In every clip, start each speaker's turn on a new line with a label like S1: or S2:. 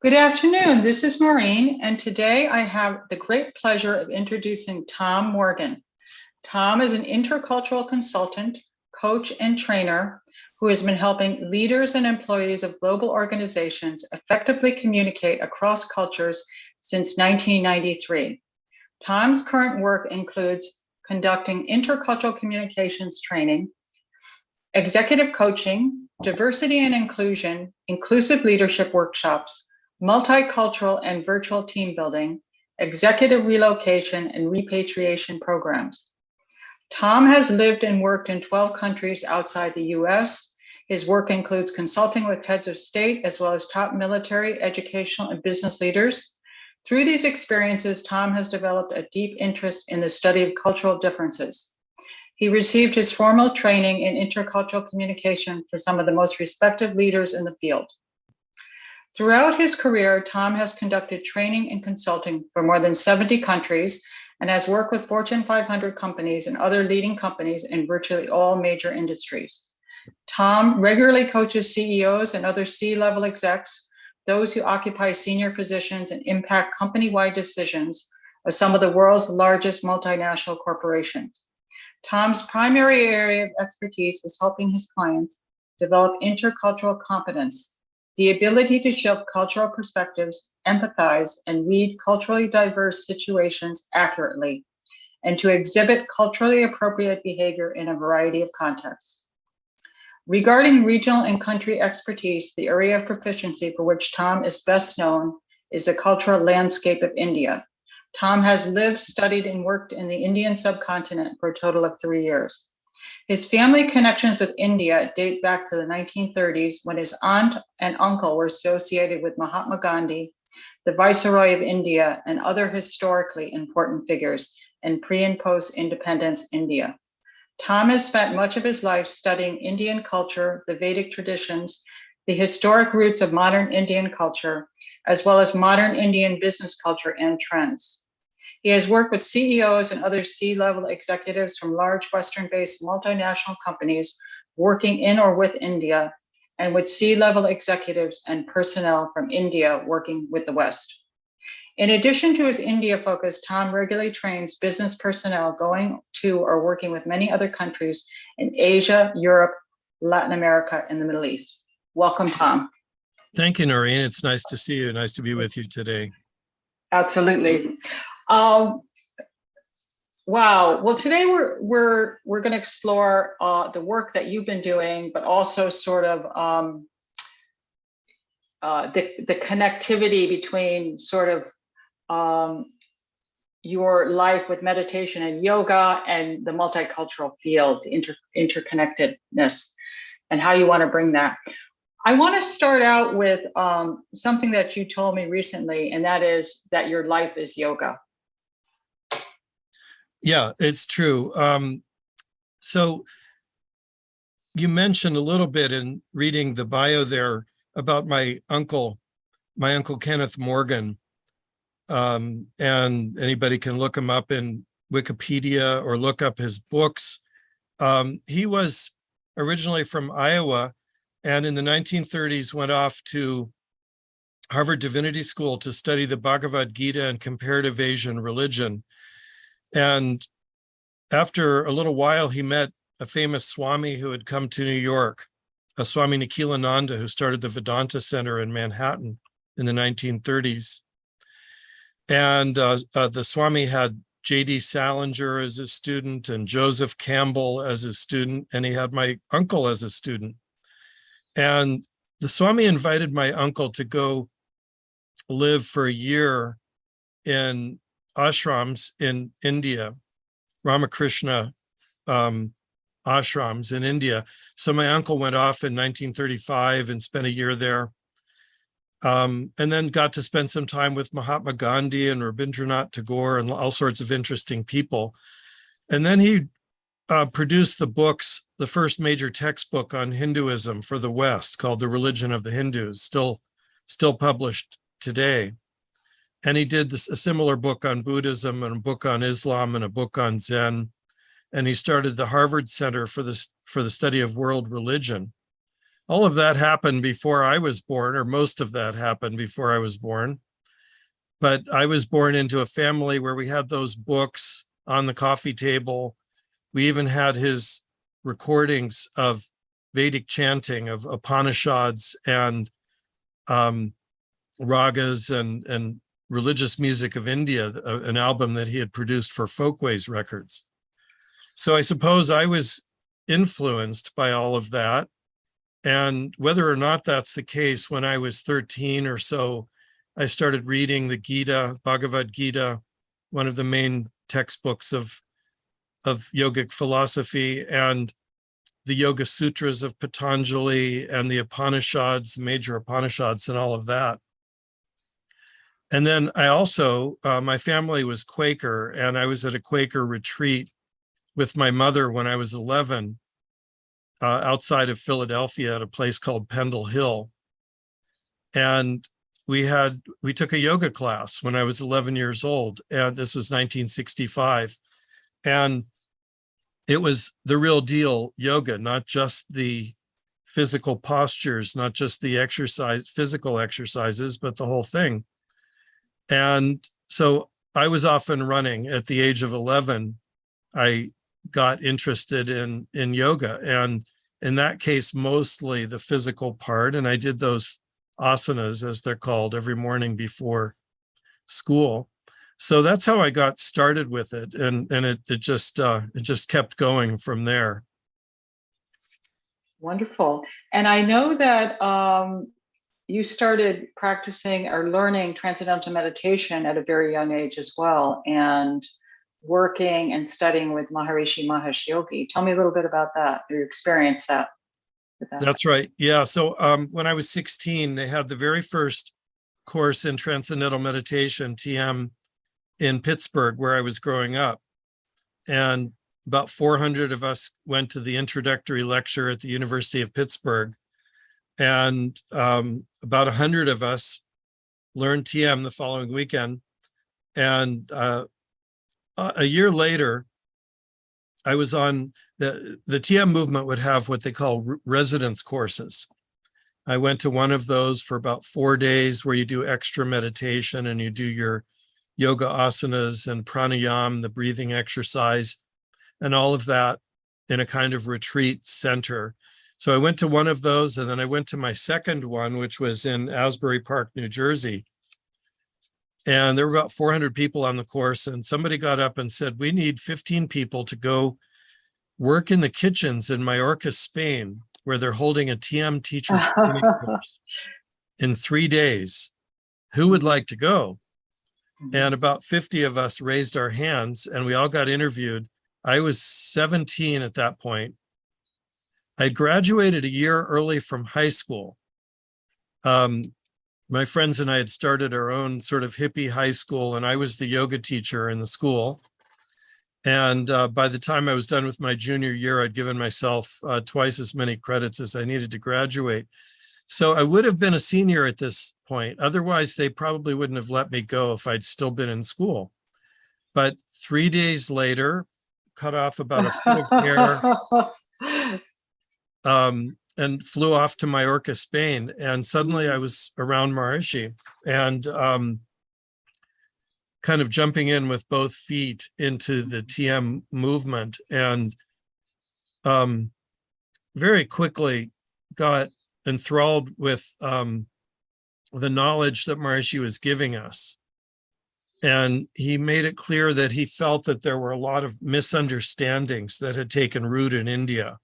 S1: Good afternoon. This is Maureen, and today I have the great pleasure of introducing Tom Morgan. Tom is an intercultural consultant, coach, and trainer who has been helping leaders and employees of global organizations effectively communicate across cultures since 1993. Tom's current work includes conducting intercultural communications training, executive coaching, diversity and inclusion, inclusive leadership workshops, multicultural and virtual team building, executive relocation, and repatriation programs. Tom has lived and worked in 12 countries outside the US. His work includes consulting with heads of state as well as top military, educational, and business leaders. Through these experiences, Tom has developed a deep interest in the study of cultural differences. He received his formal training in intercultural communication from some of the most respected leaders in the field. Throughout his career, Tom has conducted training and consulting for more than 70 countries and has worked with Fortune 500 companies and other leading companies in virtually all major industries. Tom regularly coaches CEOs and other C-level execs, those who occupy senior positions and impact company-wide decisions of some of the world's largest multinational corporations. Tom's primary area of expertise is helping his clients develop intercultural competence, the ability to shift cultural perspectives, empathize, and read culturally diverse situations accurately, and to exhibit culturally appropriate behavior in a variety of contexts. Regarding regional and country expertise, the area of proficiency for which Tom is best known is the cultural landscape of India. Tom has lived, studied, and worked in the Indian subcontinent for a total of 3 years. His family connections with India date back to the 1930s when his aunt and uncle were associated with Mahatma Gandhi, the Viceroy of India, and other historically important figures in pre- and post-independence India. Tom has spent much of his life studying Indian culture, the Vedic traditions, the historic roots of modern Indian culture, as well as modern Indian business culture and trends. He has worked with CEOs and other C-level executives from large Western-based multinational companies working in or with India, and with C-level executives and personnel from India working with the West. In addition to his India focus, Tom regularly trains business personnel going to or working with many other countries in Asia, Europe, Latin America, and the Middle East. Welcome, Tom.
S2: Thank you, Noreen. It's nice to see you. Nice to be with you today.
S1: Absolutely. Wow. Well, today we're going to explore the work that you've been doing, but also sort of the connectivity between sort of your life with meditation and yoga and the multicultural field, interconnectedness, and how you want to bring that. I want to start out with something that you told me recently, and that is that your life is yoga.
S2: Yeah, it's true. So you mentioned a little bit in reading the bio there about my uncle Kenneth Morgan. And anybody can look him up in Wikipedia or look up his books. He was originally from Iowa, and in the 1930s went off to Harvard Divinity School to study the Bhagavad Gita and comparative Asian religion. And after a little while, he met a famous Swami who had come to New York, a Swami Nikhilananda, who started the Vedanta Center in Manhattan in the 1930s. And the Swami had J.D. Salinger as his student and Joseph Campbell as his student, and he had my uncle as a student. And the Swami invited my uncle to go live for a year in ashrams in India, Ramakrishna ashrams in India. So my uncle went off in 1935 and spent a year there. And then got to spend some time with Mahatma Gandhi and Rabindranath Tagore and all sorts of interesting people. And then he produced the first major textbook on Hinduism for the West, called The Religion of the Hindus, still published today. And he did a similar book on Buddhism and a book on Islam and a book on Zen. And he started the Harvard Center for the Study of World Religion. all of that happened before I was born, or most of that happened before I was born. But I was born into a family where we had those books on the coffee table. We even had his recordings of Vedic chanting, of Upanishads and ragas and religious music of India, an album that he had produced for Folkways Records. So I suppose I was influenced by all of that. And whether or not that's the case, when I was 13 or so, I started reading the Gita, Bhagavad Gita, one of the main textbooks of yogic philosophy, and the Yoga Sutras of Patanjali and the Upanishads, major Upanishads, and all of that. And then I also, my family was Quaker, and I was at a Quaker retreat with my mother when I was 11, outside of Philadelphia at a place called Pendle Hill. And we took a yoga class when I was 11 years old, and this was 1965. And it was the real deal yoga, not just the physical postures, not just the physical exercises, but the whole thing. And so I was off and running at the age of 11. I got interested in yoga, and in that case, mostly the physical part. And I did those asanas, as they're called, every morning before school. So that's how I got started with it, and it just kept going from there.
S1: Wonderful. And I know that you started practicing or learning transcendental meditation at a very young age as well, and working and studying with Maharishi Mahesh Yogi. Tell me a little bit about that, your experience with that.
S2: That's right. Yeah. So when I was 16, they had the very first course in transcendental meditation, TM, in Pittsburgh, where I was growing up. And about 400 of us went to the introductory lecture at the University of Pittsburgh. And about 100 of us learned TM the following weekend. And a year later, I was on the TM movement would have what they call residence courses. I went to one of those for about 4 days, where you do extra meditation and you do your yoga asanas and pranayam, the breathing exercise, and all of that in a kind of retreat center. So I went to one of those, and then I went to my second one, which was in Asbury Park, New Jersey. And there were about 400 people on the course, and somebody got up and said, we need 15 people to go work in the kitchens in Mallorca, Spain, where they're holding a TM teacher training course in 3 days. Who would like to go? And about 50 of us raised our hands, and we all got interviewed. I was 17 at that point. I graduated a year early from high school. My friends and I had started our own sort of hippie high school, and I was the yoga teacher in the school. And by the time I was done with my junior year, I'd given myself twice as many credits as I needed to graduate. So I would have been a senior at this point. Otherwise, they probably wouldn't have let me go if I'd still been in school. But 3 days later, cut off about a foot of hair, and flew off to Mallorca, Spain. And suddenly I was around Maharishi, and kind of jumping in with both feet into the TM movement, and very quickly got enthralled with the knowledge that Maharishi was giving us. And he made it clear that he felt that there were a lot of misunderstandings that had taken root in India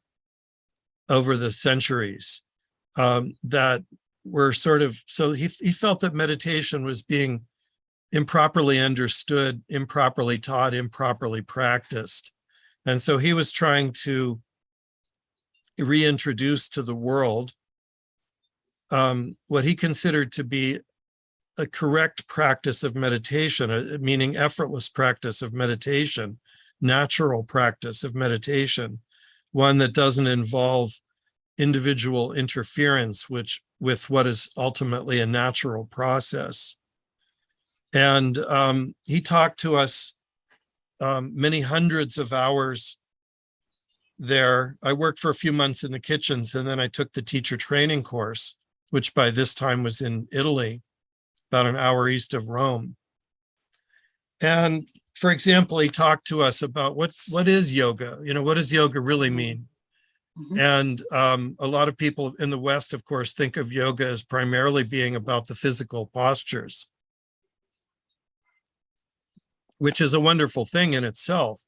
S2: over the centuries, that were sort of, so he felt that meditation was being improperly understood, improperly taught, improperly practiced. And so he was trying to reintroduce to the world what he considered to be a correct practice of meditation, meaning effortless practice of meditation, natural practice of meditation, one that doesn't involve individual interference with what is ultimately a natural process. And he talked to us many hundreds of hours there. I worked for a few months in the kitchens, and then I took the teacher training course, which by this time was in Italy, about an hour east of Rome. And for example, he talked to us about what is yoga? What does yoga really mean?
S1: Mhm.
S2: And a lot of people in the West, of course, think of yoga as primarily being about the physical postures, which is a wonderful thing in itself.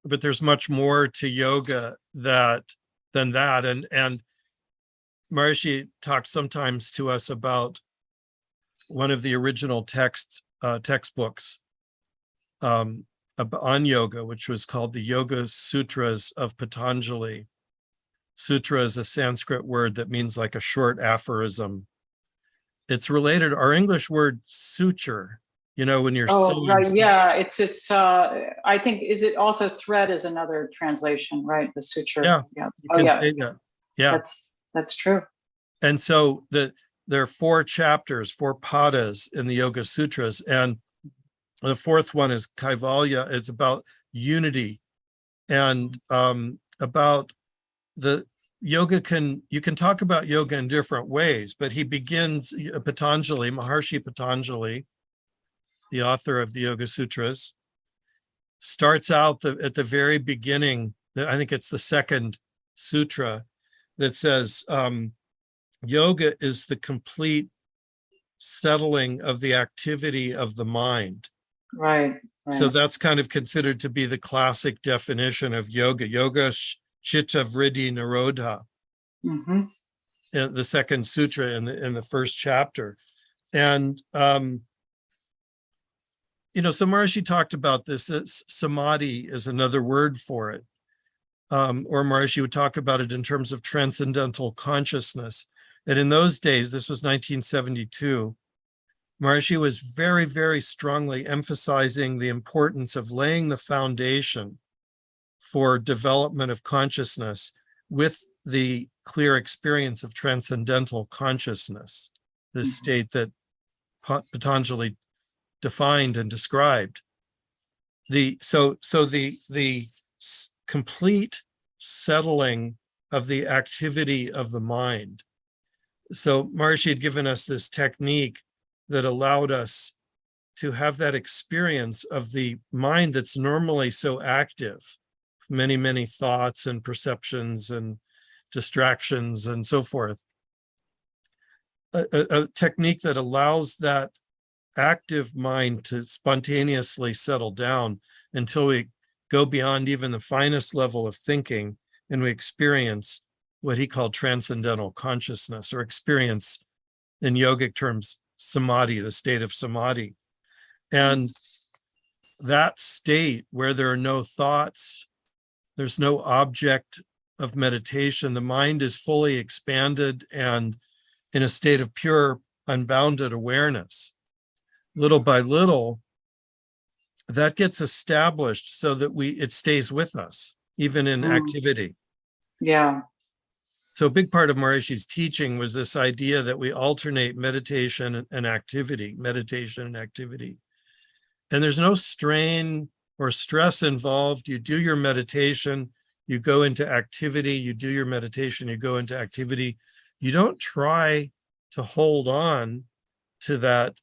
S2: But there's much more to yoga than that. And Maharishi talks sometimes to us about one of the original textbooks on yoga, which was called the Yoga Sutras of Patanjali. Sutra is a Sanskrit word that means like a short aphorism. It's related, our English word suture, when you're
S1: Oh,
S2: sewing.
S1: right. Yeah. It's I think, is it also thread is another translation, right? The suture.
S2: Yeah,
S1: Yeah.
S2: you
S1: Oh,
S2: can
S1: yeah.
S2: say that. Yeah.
S1: That's true.
S2: And so there are 4 chapters, 4 padas in the Yoga Sutras. And the 4th one is Kaivalya. It's about unity and about the yoga. You can talk about yoga in different ways, but he begins, Maharishi Patanjali, the author of the Yoga Sutras, starts out at the very beginning. I think it's the 2nd sutra that says, yoga is the complete settling of the activity of the mind.
S1: Right.
S2: So that's kind of considered to be the classic definition of yoga. Yoga chitta vritti nirodha,
S1: Mm-hmm.
S2: the 2nd sutra in the 1st chapter. And so Maharishi talked about this. That samadhi is another word for it. Or Maharishi would talk about it in terms of transcendental consciousness. And in those days, this was 1972, Maharishi was very, very strongly emphasizing the importance of laying the foundation for development of consciousness with the clear experience of transcendental consciousness, this state that Patanjali defined and described. The complete settling of the activity of the mind. So Maharishi had given us this technique that allowed us to have that experience of the mind that's normally so active, many, many thoughts and perceptions and distractions and so forth. A technique that allows that active mind to spontaneously settle down until we go beyond even the finest level of thinking and we experience what he called transcendental consciousness, or experience in yogic terms, samadhi, the state of samadhi. And that state where there are no thoughts, there's no object of meditation, the mind is fully expanded and in a state of pure, unbounded awareness. Little by little, that gets established so that it stays with us, even in activity.
S1: Yeah.
S2: So a big part of Maharishi's teaching was this idea that we alternate meditation and activity, meditation and activity. And there's no strain or stress involved. You do your meditation, you go into activity, you do your meditation, you go into activity. You don't try to hold on to that,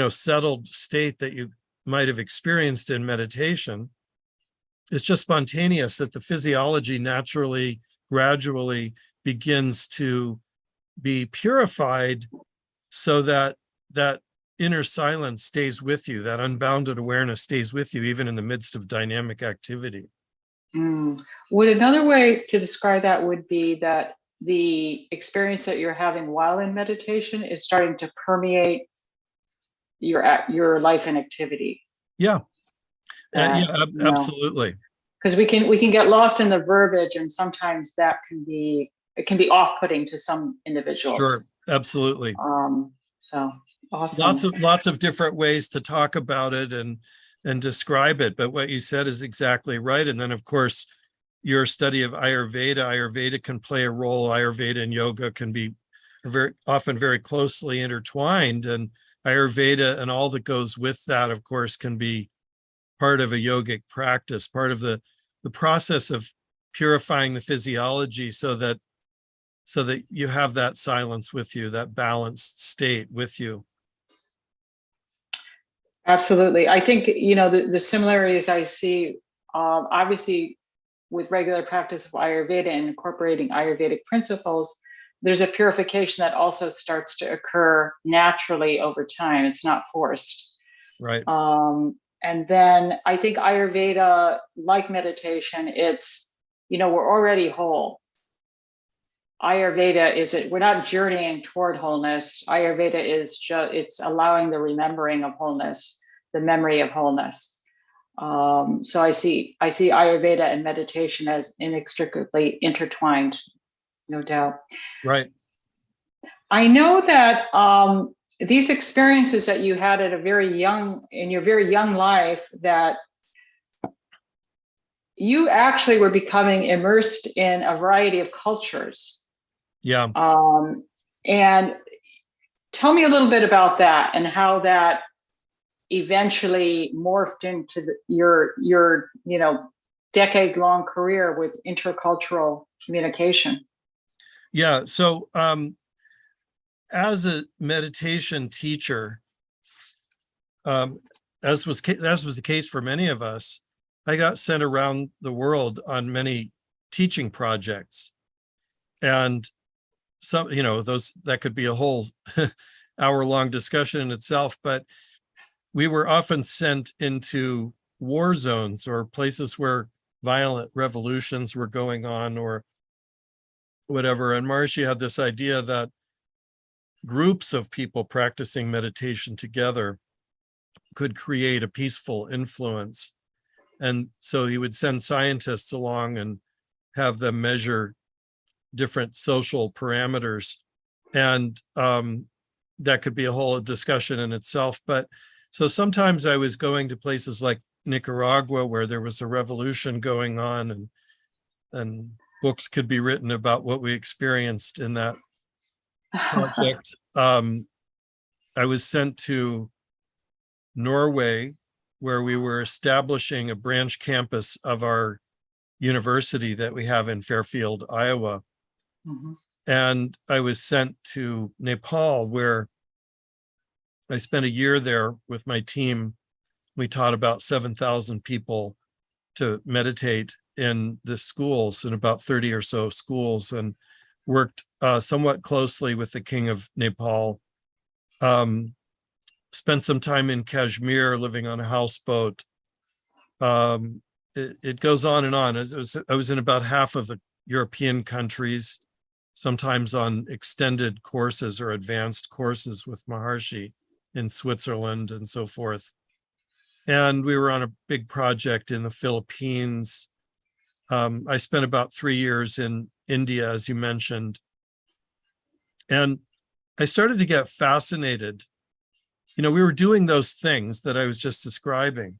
S2: settled state that you might have experienced in meditation. It's just spontaneous that the physiology naturally, gradually begins to be purified so that that inner silence stays with you, that unbounded awareness stays with you, even in the midst of dynamic activity.
S1: Would another way to describe that would be that the experience that you're having while in meditation is starting to permeate your life and activity?
S2: Yeah. Absolutely.
S1: Because we can get lost in the verbiage, and sometimes it can be off-putting to some individuals.
S2: Sure, absolutely.
S1: So awesome.
S2: Lots of different ways to talk about it and describe it, but what you said is exactly right. And then, of course, your study of Ayurveda can play a role. Ayurveda and yoga can be very often very closely intertwined, and Ayurveda and all that goes with that, of course, can be part of a yogic practice, part of the process of purifying the physiology so that you have that silence with you, that balanced state with you.
S1: Absolutely. I think, the similarities I see, obviously, with regular practice of Ayurveda and incorporating Ayurvedic principles, there's a purification that also starts to occur naturally over time. It's not forced.
S2: Right.
S1: And then I think Ayurveda, like meditation, it's, we're already whole. Ayurveda we're not journeying toward wholeness. Ayurveda is it's allowing the remembering of wholeness, the memory of wholeness. So I see Ayurveda and meditation as inextricably intertwined, no doubt.
S2: Right.
S1: I know that these experiences that you had in your very young life, that you actually were becoming immersed in a variety of cultures.
S2: Yeah.
S1: And tell me a little bit about that and how that eventually morphed into your decade-long career with intercultural communication.
S2: Yeah. So as a meditation teacher, as was the case for many of us, I got sent around the world on many teaching projects. And some, that could be a whole hour-long discussion in itself, but we were often sent into war zones or places where violent revolutions were going on or whatever. And Maharishi had this idea that groups of people practicing meditation together could create a peaceful influence. And so he would send scientists along and have them measure different social parameters. And that could be a whole discussion in itself. But so sometimes I was going to places like Nicaragua where there was a revolution going on, and books could be written about what we experienced in that project. I was sent to Norway, where we were establishing a branch campus of our university that we have in Fairfield, Iowa.
S1: Mm-hmm.
S2: And I was sent to Nepal, where I spent a year there with my team. We taught about 7,000 people to meditate in the schools, in about 30 or so schools, and worked somewhat closely with the king of Nepal. Spent some time in Kashmir living on a houseboat. It goes on and on. I was in about half of the European countries, sometimes on extended courses or advanced courses with Maharishi in Switzerland and so forth. And we were on a big project in the Philippines. I spent about 3 years in India, as you mentioned. And I started to get fascinated. We were doing those things that I was just describing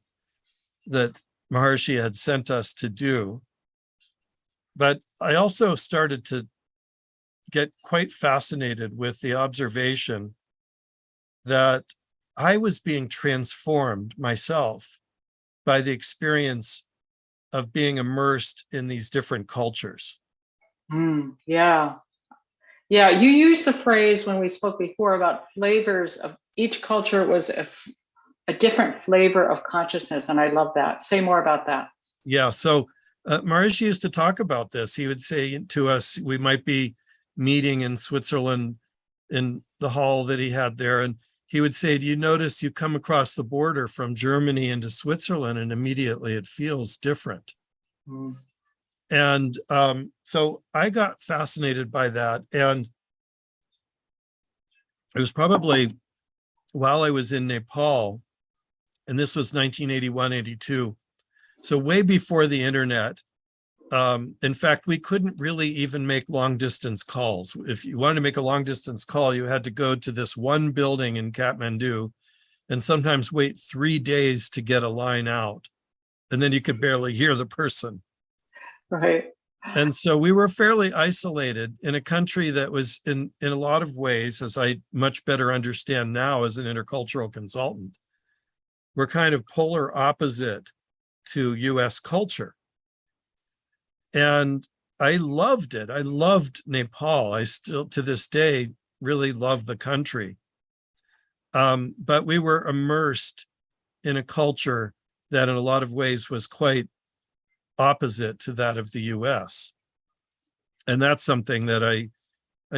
S2: that Maharishi had sent us to do. But I also started to get quite fascinated with the observation that I was being transformed myself by the experience of being immersed in these different cultures.
S1: Yeah. Yeah, you used the phrase when we spoke before about flavors of each culture was a different flavor of consciousness. And I love that. Say more about that.
S2: Yeah. So Maharishi used to talk about this. He would say to us, we might be meeting in Switzerland in the hall that he had there. And he would say, do you notice you come across the border from Germany into Switzerland and immediately it feels different? Mm. And so I got fascinated by that. And it was probably while I was in Nepal, and this was 1981, 82. So way before the internet. In fact, we couldn't really even make long distance calls. If you wanted to make a long distance call, you had to go to this one building in Kathmandu and sometimes wait 3 days to get a line out. And then you could barely hear the person.
S1: Right.
S2: And so we were fairly isolated in a country that was in a lot of ways, as I much better understand now as an intercultural consultant, we're kind of polar opposite to US culture. And I loved it. I loved Nepal. I still, to this day, really love the country. But we were immersed in a culture that in a lot of ways was quite opposite to that of the US. And that's something that I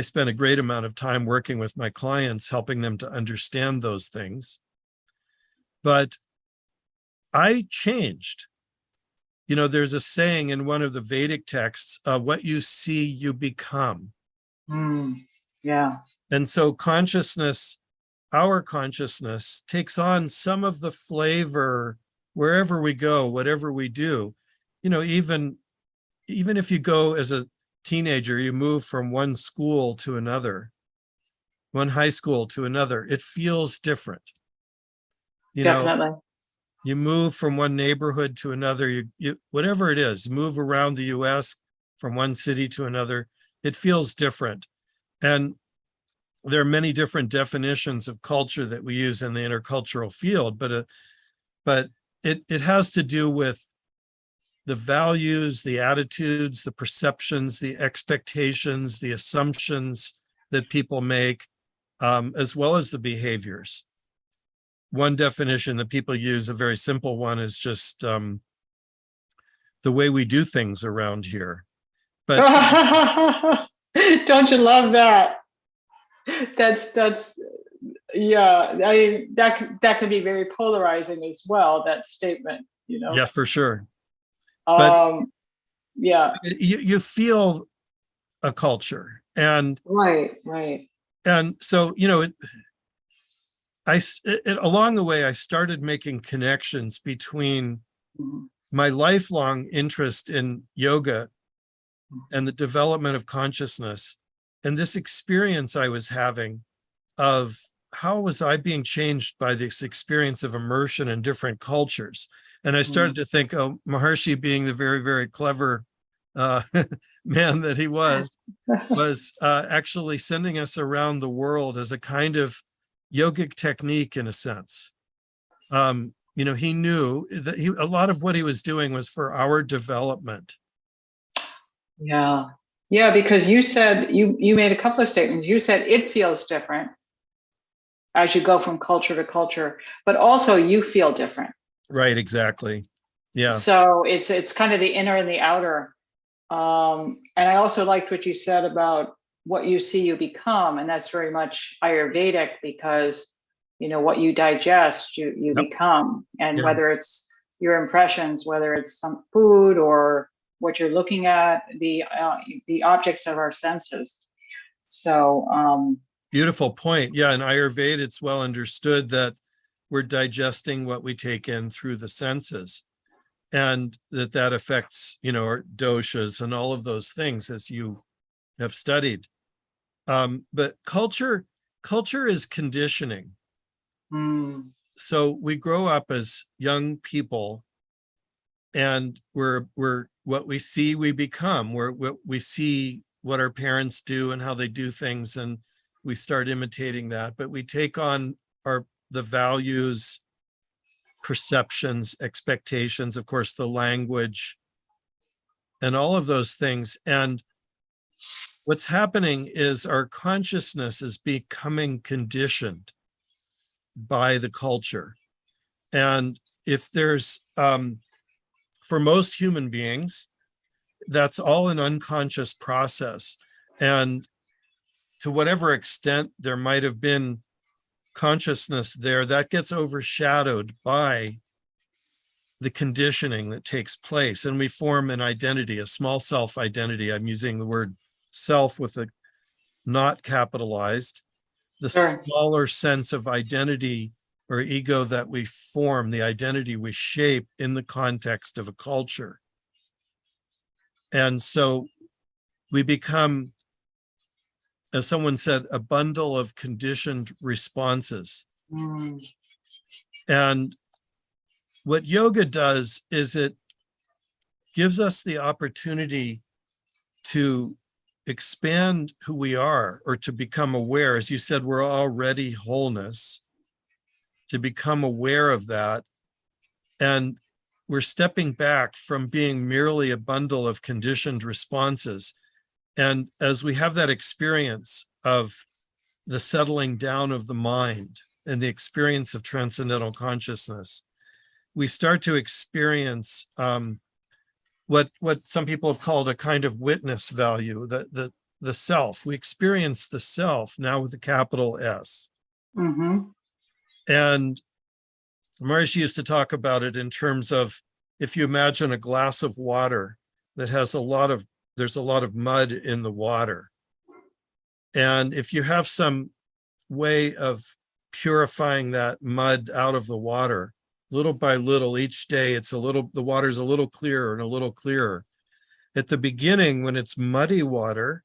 S2: spent a great amount of time working with my clients, helping them to understand those things. But I changed. You know, there's a saying in one of the Vedic texts, what you see, you become.
S1: Yeah.
S2: And so consciousness, our consciousness takes on some of the flavor wherever we go, whatever we do. You know, even if you go as a teenager, you move from one school to another, one high school to another, it feels different. You
S1: Definitely.
S2: know, you move from one neighborhood to another, you whatever it is, move around the US from one city to another, it feels different. And there are many different definitions of culture that we use in the intercultural field, but it has to do with the values, the attitudes, the perceptions, the expectations, the assumptions that people make, as well as the behaviors. One definition that people use, a very simple one, is just the way we do things around here. But
S1: don't you love that? That's yeah. That can be very polarizing as well. That statement, you know.
S2: yeah, for sure. But
S1: yeah.
S2: you feel a culture, and
S1: Right.
S2: so you know along the way I started making connections between my lifelong interest in yoga and the development of consciousness and this experience I was having of how was I being changed by this experience of immersion in different cultures. And I started to think, oh, Maharishi, being the very, very clever man that he was actually sending us around the world as a kind of yogic technique in a sense. You know, he knew that a lot of what he was doing was for our development.
S1: Yeah. Yeah, because you said you made a couple of statements. You said it feels different as you go from culture to culture, but also you feel different.
S2: Right, exactly. Yeah.
S1: So it's kind of the inner and the outer. And I also liked what you said about what you see you become, and that's very much Ayurvedic because you know what you digest, you
S2: Yep.
S1: become, and
S2: Yeah.
S1: whether it's your impressions, whether it's some food or what you're looking at, the objects of our senses. So
S2: beautiful point. Yeah, in Ayurveda, it's well understood that we're digesting what we take in through the senses, and that affects, you know, our doshas and all of those things, as you have studied. But culture is conditioning. So we grow up as young people, and we're what we see, we become. We see what our parents do and how they do things, and we start imitating that. But we take on the values, perceptions, expectations, of course, the language, and all of those things. And what's happening is our consciousness is becoming conditioned by the culture. And if there's, for most human beings, that's all an unconscious process. And to whatever extent there might have been consciousness there, that gets overshadowed by the conditioning that takes place. And we form an identity, a small self identity. I'm using the word self with a not capitalized, the
S1: Sure.
S2: smaller sense of identity or ego that we form, the identity we shape in the context of a culture. And so we become, as someone said, a bundle of conditioned responses. And what yoga does is it gives us the opportunity to expand who we are, or to become aware. As you said, we're already wholeness, to become aware of that. And we're stepping back from being merely a bundle of conditioned responses. And as we have that experience of the settling down of the mind and the experience of transcendental consciousness, we start to experience what some people have called a kind of witness value, the self. We experience the self now with a capital S.
S1: Mm-hmm.
S2: And Maharishi used to talk about it in terms of, if you imagine a glass of water that has there's a lot of mud in the water. And if you have some way of purifying that mud out of the water, little by little, each day, the water's a little clearer and a little clearer. At the beginning, when it's muddy water,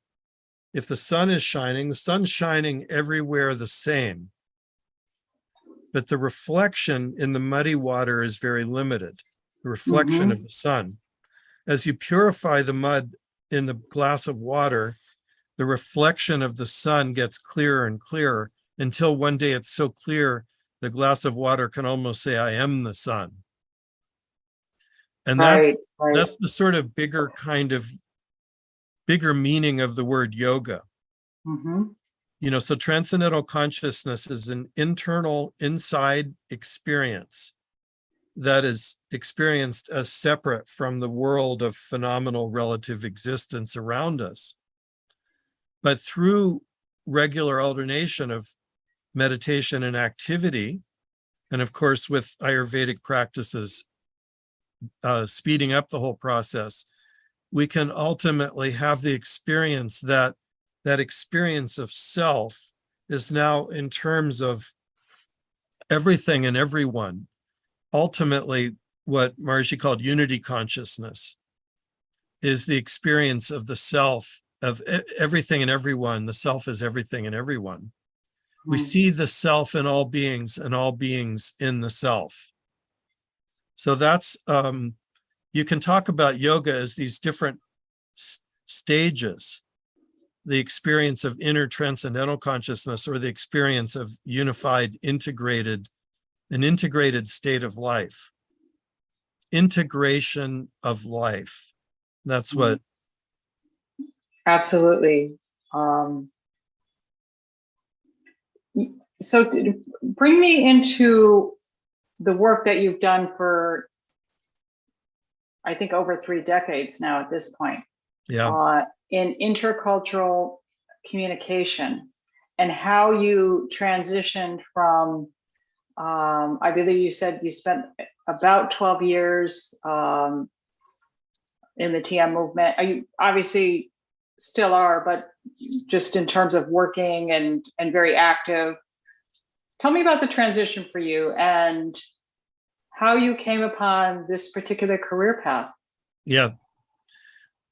S2: if the sun is shining, the sun's shining everywhere the same. But the reflection in the muddy water is very limited, the reflection
S1: Mm-hmm.
S2: of the sun. As you purify the mud in the glass of water, the reflection of the sun gets clearer and clearer until one day it's so clear the glass of water can almost say, I am the sun. And
S1: Right.
S2: that's the sort of bigger meaning of the word yoga.
S1: Mm-hmm.
S2: So transcendental consciousness is an internal, inside experience that is experienced as separate from the world of phenomenal relative existence around us. But through regular alternation of meditation and activity, and of course with Ayurvedic practices speeding up the whole process, we can ultimately have the experience that experience of self is now in terms of everything and everyone. Ultimately, what Maharishi called unity consciousness is the experience of the self, of everything and everyone. The self is everything and everyone. We see the self in all beings and all beings in the self. So that's, you can talk about yoga as these different stages: the experience of inner transcendental consciousness, or the experience of unified, an integrated state of life. Integration of life. That's what.
S1: Absolutely. So bring me into the work that you've done for, I think, over 3 decades now at this point.
S2: Yeah.
S1: In intercultural communication, and how you transitioned from, I believe you said you spent about 12 years in the TM movement. You obviously still are, but just in terms of working and very active. Tell me about the transition for you and how you came upon this particular career path.
S2: Yeah.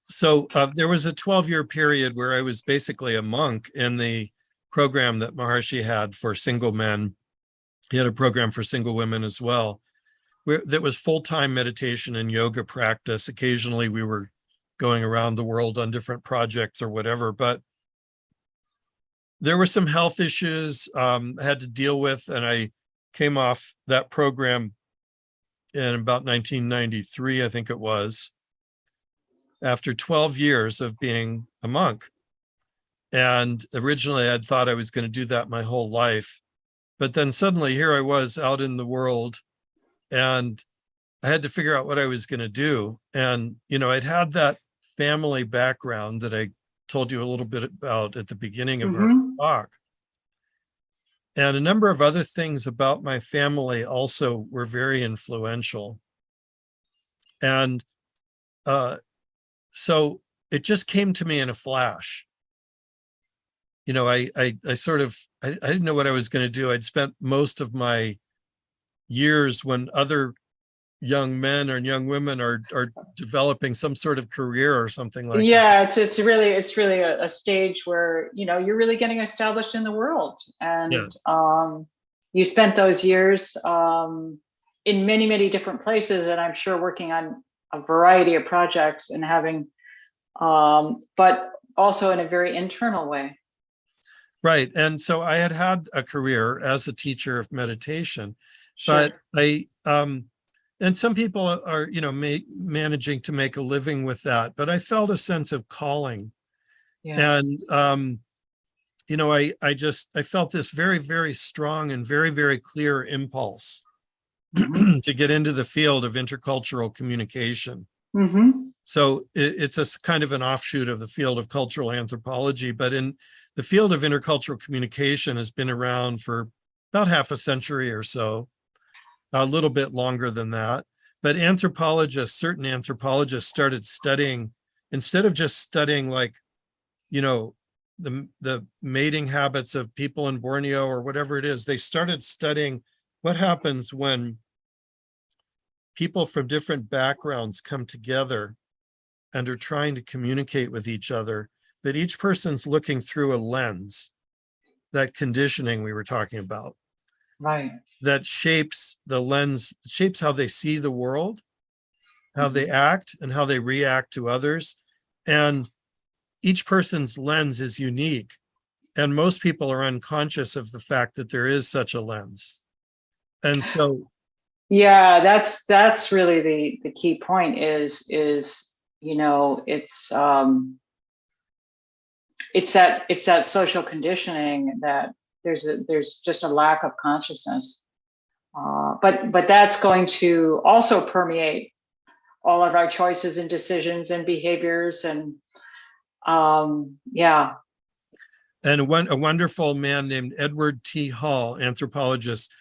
S2: So there was a 12-year period where I was basically a monk in the program that Maharishi had for single men. He had a program for single women as well, that was full-time meditation and yoga practice. Occasionally we were going around the world on different projects or whatever, but there were some health issues I had to deal with, and I came off that program in about 1993, I think it was, after 12 years of being a monk. And originally I'd thought I was going to do that my whole life. But then suddenly here I was out in the world, and I had to figure out what I was going to do. And, I'd had that family background that I told you a little bit about at the beginning of our talk. And a number of other things about my family also were very influential. And so it just came to me in a flash. I didn't know what I was going to do. I'd spent most of my years, when other young men or young women are developing some sort of career or something like that.
S1: Yeah, it's really a stage where you're really getting established in the world, and you spent those years in many different places, and I'm sure working on a variety of projects and having, but also in a very internal way.
S2: Right. And so I had a career as a teacher of meditation,
S1: Sure.
S2: but And some people are, managing to make a living with that, but I felt a sense of calling.
S1: Yeah.
S2: And, I felt this very, very strong and very, very clear impulse
S1: Hmm.
S2: to get into the field of intercultural communication.
S1: Hmm.
S2: So it's a kind of an offshoot of the field of cultural anthropology, but in the field of intercultural communication has been around for about half a century or so, a little bit longer than that. But certain anthropologists started studying, instead of just studying like, the mating habits of people in Borneo or whatever it is, they started studying what happens when people from different backgrounds come together and are trying to communicate with each other, but each person's looking through a lens, that conditioning we were talking about,
S1: Right.
S2: that shapes how they see the world, how they
S1: Mhm.
S2: act, and how they react to others. And each person's lens is unique. And most people are unconscious of the fact that there is such a lens. And so,
S1: Yeah, that's really the key point is it's that social conditioning that there's just a lack of consciousness. But that's going to also permeate all of our choices and decisions and behaviors and yeah.
S2: and a wonderful man named Edward T. Hall, anthropologist,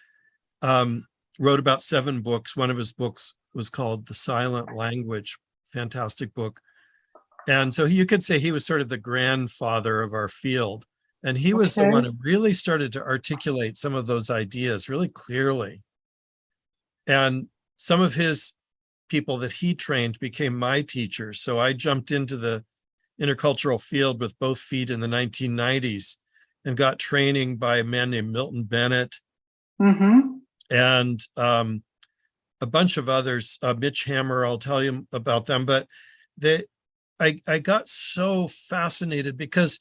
S2: wrote about 7 books. One of his books was called The Silent Language, fantastic book. And so you could say he was sort of the grandfather of our field. And he was the one
S1: Okay.
S2: who really started to articulate some of those ideas really clearly. And some of his people that he trained became my teachers. So I jumped into the intercultural field with both feet in the 1990s and got training by a man named Milton Bennett
S1: Mm-hmm.
S2: and a bunch of others, Mitch Hammer, I'll tell you about them. But I got so fascinated because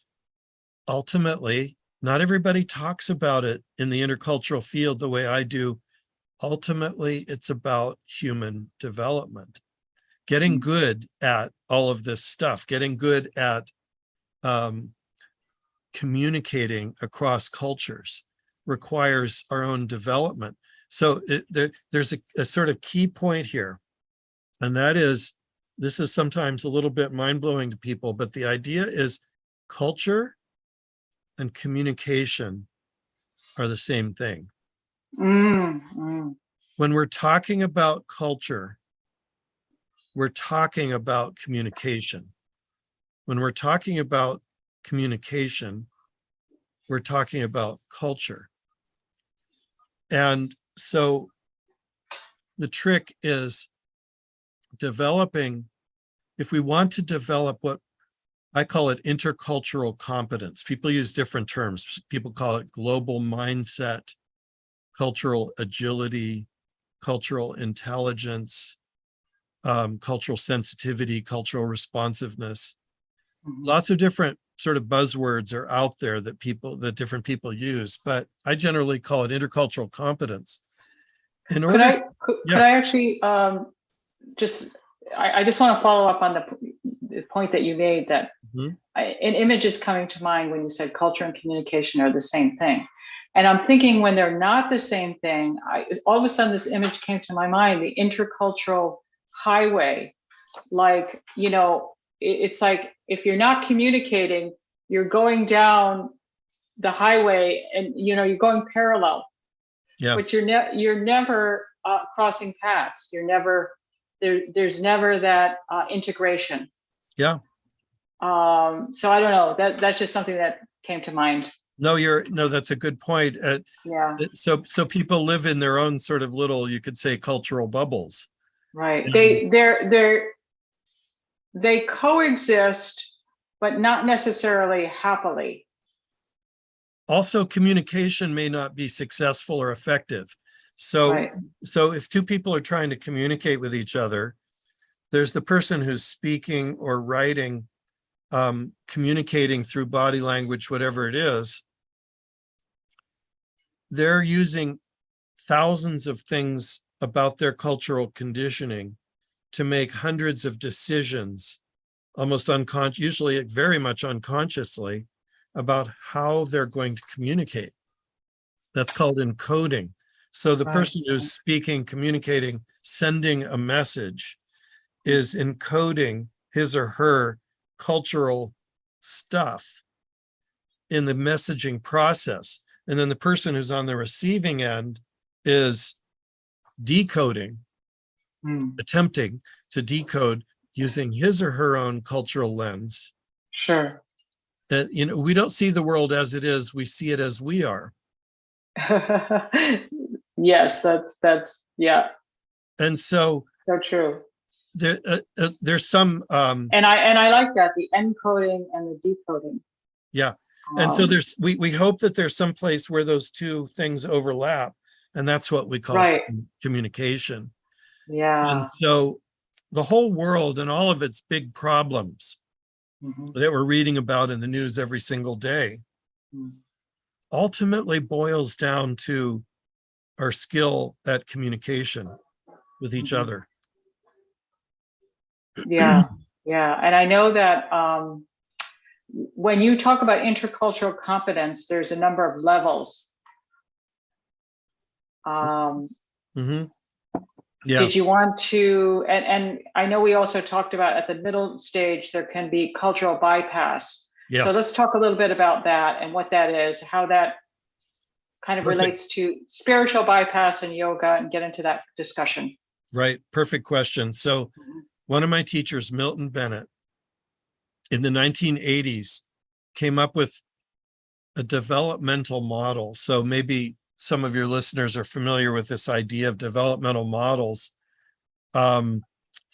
S2: ultimately, not everybody talks about it in the intercultural field the way I do. Ultimately, it's about human development, getting good at all of this stuff, getting good at communicating across cultures requires our own development. So there's a sort of key point here, and that is, this is sometimes a little bit mind-blowing to people, but the idea is culture and communication are the same thing.
S1: Mm-hmm.
S2: When we're talking about culture, we're talking about communication. When we're talking about communication, we're talking about culture. And so the trick is developing, if we want to develop what I call it intercultural competence. People use different terms. People call it global mindset, cultural agility, cultural intelligence, cultural sensitivity, cultural responsiveness.
S1: Mm-hmm.
S2: Lots of different sort of buzzwords are out there that different people use, but I generally call it intercultural competence. In
S1: Could
S2: order,
S1: I could
S2: yeah,
S1: I actually just I just want to follow up on the point that you made that
S2: mhm,
S1: an image is coming to mind when you said culture and communication are the same thing. And I'm thinking when they're not the same thing, all of a sudden this image came to my mind, the intercultural highway. Like, it's like if you're not communicating, you're going down the highway and, you're going parallel,
S2: yeah,
S1: but you're never crossing paths. You're never, there's never that integration.
S2: yeah.
S1: So I don't know, that's just something that came to mind.
S2: No, that's a good point.
S1: Yeah,
S2: So people live in their own sort of little, you could say, cultural bubbles.
S1: right.
S2: And
S1: They coexist, but not necessarily happily.
S2: also, communication may not be successful or effective. So,
S1: Right.
S2: so if 2 people are trying to communicate with each other, there's the person who's speaking or writing, communicating through body language, whatever it is. They're using thousands of things about their cultural conditioning to make hundreds of decisions, almost unconscious, usually very much unconsciously, about how they're going to communicate. That's called encoding. So the person who's speaking, communicating, sending a message is encoding his or her cultural stuff in the messaging process. And then the person who's on the receiving end is decoding, attempting to decode using his or her own cultural lens.
S1: Sure.
S2: That, we don't see the world as it is, we see it as we are.
S1: Yes, that's yeah.
S2: And so
S1: true.
S2: There's some
S1: and I like that, the encoding and the decoding.
S2: Yeah. And so we hope that there's some place where those two things overlap, and that's what we call communication.
S1: Yeah.
S2: And so the whole world and all of its big problems that we're reading about in the news every single day ultimately boils down to our skill at communication with each other.
S1: Yeah. And I know that when you talk about intercultural competence, there's a number of levels. Did you want to, and I know we also talked about at the middle stage, there can be cultural bypass.
S2: Yes.
S1: So let's talk a little bit about that and what that is, how that kind of relates to spiritual bypass and yoga, and get into that discussion.
S2: Right. Perfect question. So one of my teachers, Milton Bennett, in the 1980s, came up with a developmental model. So maybe some of your listeners are familiar with this idea of developmental models. For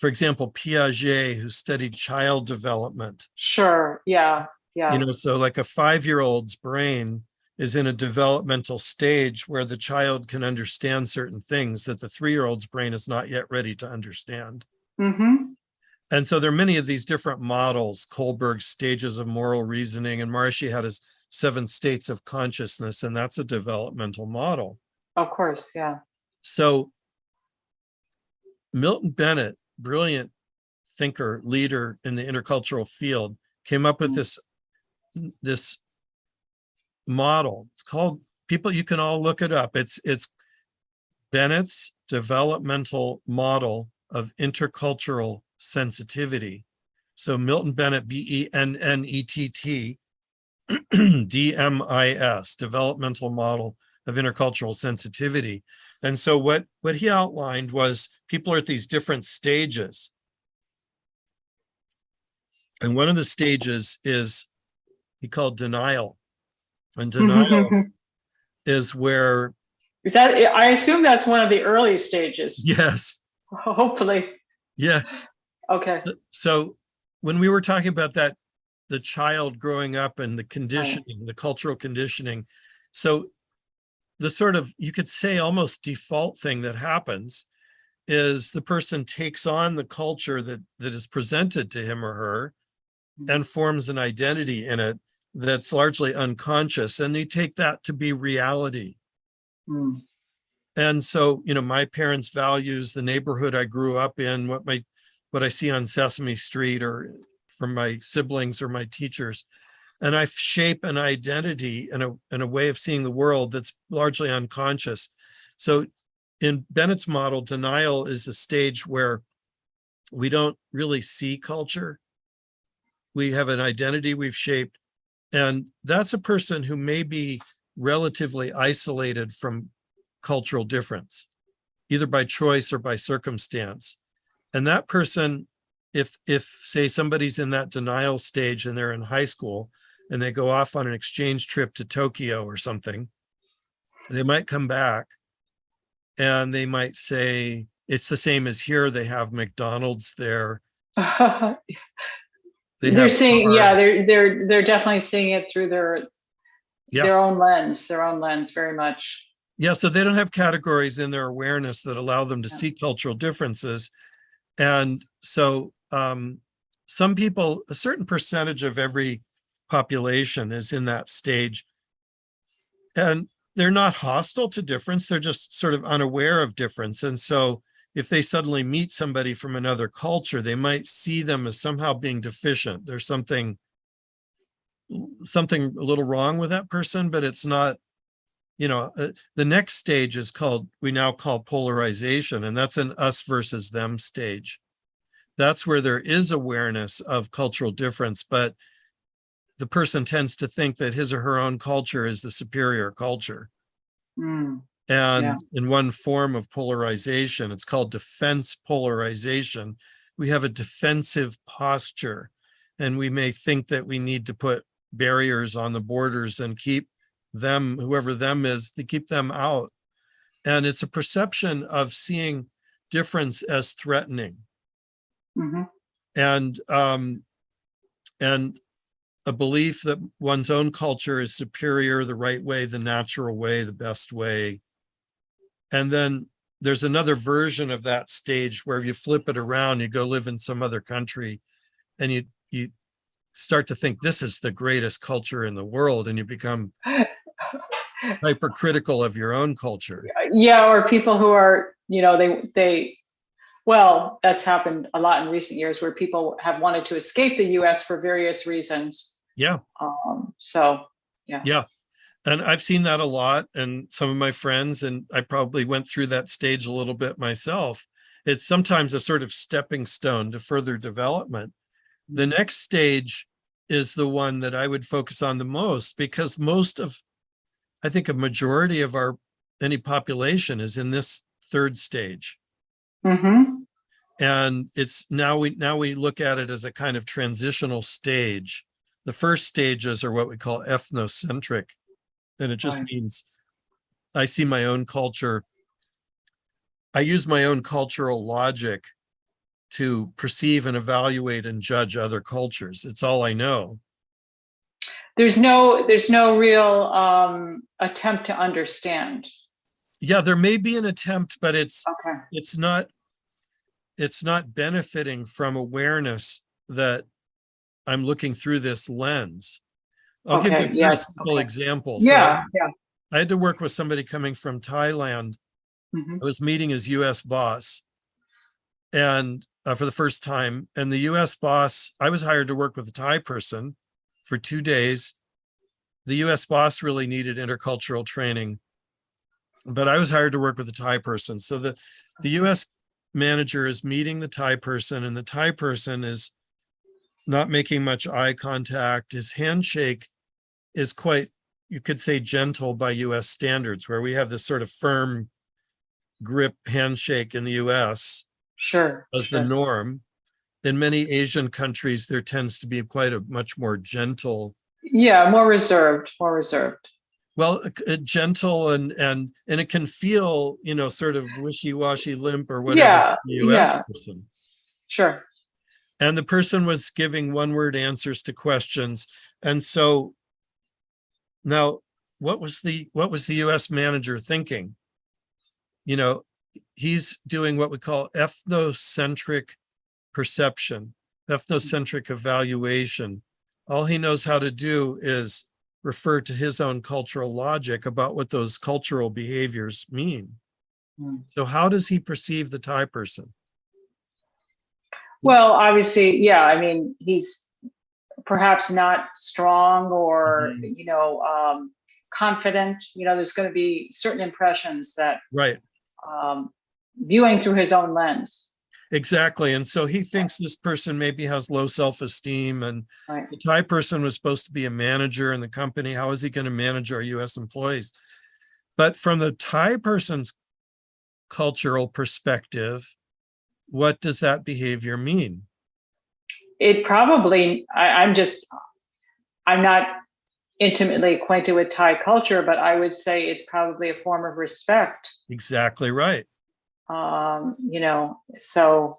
S2: example, Piaget, who studied child development.
S1: Sure. Yeah.
S2: So like a 5-year-old's brain is in a developmental stage where the child can understand certain things that the 3-year-old's brain is not yet ready to understand. And so there are many of these different models, Kohlberg's stages of moral reasoning, and Maharishi had his 7 states of consciousness, and that's a developmental model.
S1: Of course, yeah.
S2: So Milton Bennett, brilliant thinker, leader in the intercultural field, came up with this model. It's called, you can all look it up. It's Bennett's developmental model of intercultural sensitivity. So Milton Bennett, BENNETT, DMIS, developmental model of intercultural sensitivity. And so what he outlined was people are at these different stages. And one of the stages is he called denial. And denial is where...
S1: Is that, I assume that's one of the early stages.
S2: Yes.
S1: Hopefully.
S2: Yeah.
S1: Okay.
S2: So when we were talking about that, the child growing up and the conditioning, the cultural conditioning. So the sort of, you could say almost default thing that happens is the person takes on the culture that is presented to him or her and forms an identity in it that's largely unconscious, and they take that to be reality. And so, my parents' values, the neighborhood I grew up in, what I see on Sesame Street or from my siblings or my teachers, and I shape an identity and a way of seeing the world that's largely unconscious. So in Bennett's model, denial is the stage where we don't really see culture. We have an identity we've shaped, and that's a person who may be relatively isolated from cultural difference, either by choice or by circumstance. And that person, if say somebody's in that denial stage and they're in high school and they go off on an exchange trip to Tokyo or something, they might come back and they might say, it's the same as here. They have McDonald's there.
S1: They're seeing, they're definitely seeing it through their own lens, very much.
S2: Yeah, so they don't have categories in their awareness that allow them to see cultural differences. And so some people, a certain percentage of every population is in that stage. And they're not hostile to difference. They're just sort of unaware of difference. And so if they suddenly meet somebody from another culture, they might see them as somehow being deficient. There's something a little wrong with that person, but it's not, the next stage is we now call polarization, and that's an us versus them stage. That's where there is awareness of cultural difference, but the person tends to think that his or her own culture is the superior culture. And in one form of polarization, it's called defense polarization. We have a defensive posture, and we may think that we need to put barriers on the borders and keep them, whoever them is, to keep them out. And it's a perception of seeing difference as threatening. And a belief that one's own culture is superior, the right way, the natural way, the best way. And then there's another version of that stage where you flip it around, you go live in some other country, and you start to think this is the greatest culture in the world, and you become hypercritical of your own culture.
S1: Yeah, or people who are, well, that's happened a lot in recent years where people have wanted to escape the US for various reasons.
S2: Yeah. Yeah. And I've seen that a lot, and some of my friends, and I probably went through that stage a little bit myself. It's sometimes a sort of stepping stone to further development. The next stage is the one that I would focus on the most, because I think a majority of any population is in this third stage. And it's now we look at it as a kind of transitional stage. The first stages are what we call ethnocentric. And it just means I see my own culture. I use my own cultural logic to perceive and evaluate and judge other cultures. It's all I know.
S1: There's no real attempt to understand.
S2: Yeah, there may be an attempt, but it's not benefiting from awareness that I'm looking through this lens. I'll give you a very simple example.
S1: I
S2: had to work with somebody coming from Thailand. I was meeting his US boss, and for the first time. And the US boss, I was hired to work with a Thai person for 2 days. The US boss really needed intercultural training, but I was hired to work with a Thai person. So the US manager is meeting the Thai person, and the Thai person is not making much eye contact. His handshake is quite, you could say, gentle by US standards, where we have this sort of firm grip handshake in the US as the norm. In many Asian countries, there tends to be quite a much more gentle.
S1: Yeah, more reserved.
S2: Well, gentle and it can feel, sort of wishy-washy, limp or whatever. The US person.
S1: Sure.
S2: And the person was giving one-word answers to questions. And so now, what was the US manager thinking? He's doing what we call ethnocentric perception, ethnocentric evaluation. All he knows how to do is refer to his own cultural logic about what those cultural behaviors mean. So how does he perceive the Thai person?
S1: Well, obviously, I mean, he's perhaps not strong or, confident. There's going to be certain impressions that viewing through his own lens.
S2: Exactly. And so he thinks this person maybe has low self-esteem, and the Thai person was supposed to be a manager in the company. How is he going to manage our US employees? But from the Thai person's cultural perspective, what does that behavior mean?
S1: It probably, I'm not intimately acquainted with Thai culture, but I would say it's probably a form of respect.
S2: Exactly right.
S1: So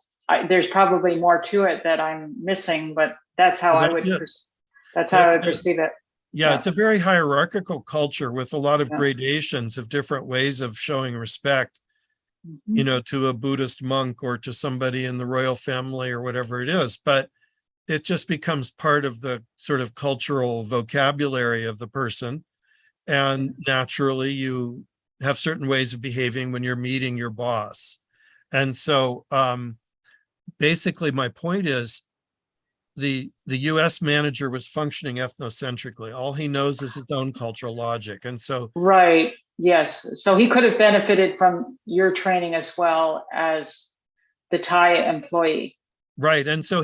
S1: there's probably more to it that I'm missing, but that's how I would perceive it.
S2: Yeah, it's a very hierarchical culture with a lot of gradations of different ways of showing respect, to a Buddhist monk or to somebody in the royal family or whatever it is. But it just becomes part of the sort of cultural vocabulary of the person. And naturally, you have certain ways of behaving when you're meeting your boss. And so basically, my point is the US manager was functioning ethnocentrically. All he knows is his own cultural logic. And so,
S1: Right. Yes. So he could have benefited from your training as well as the Thai employee.
S2: right. And so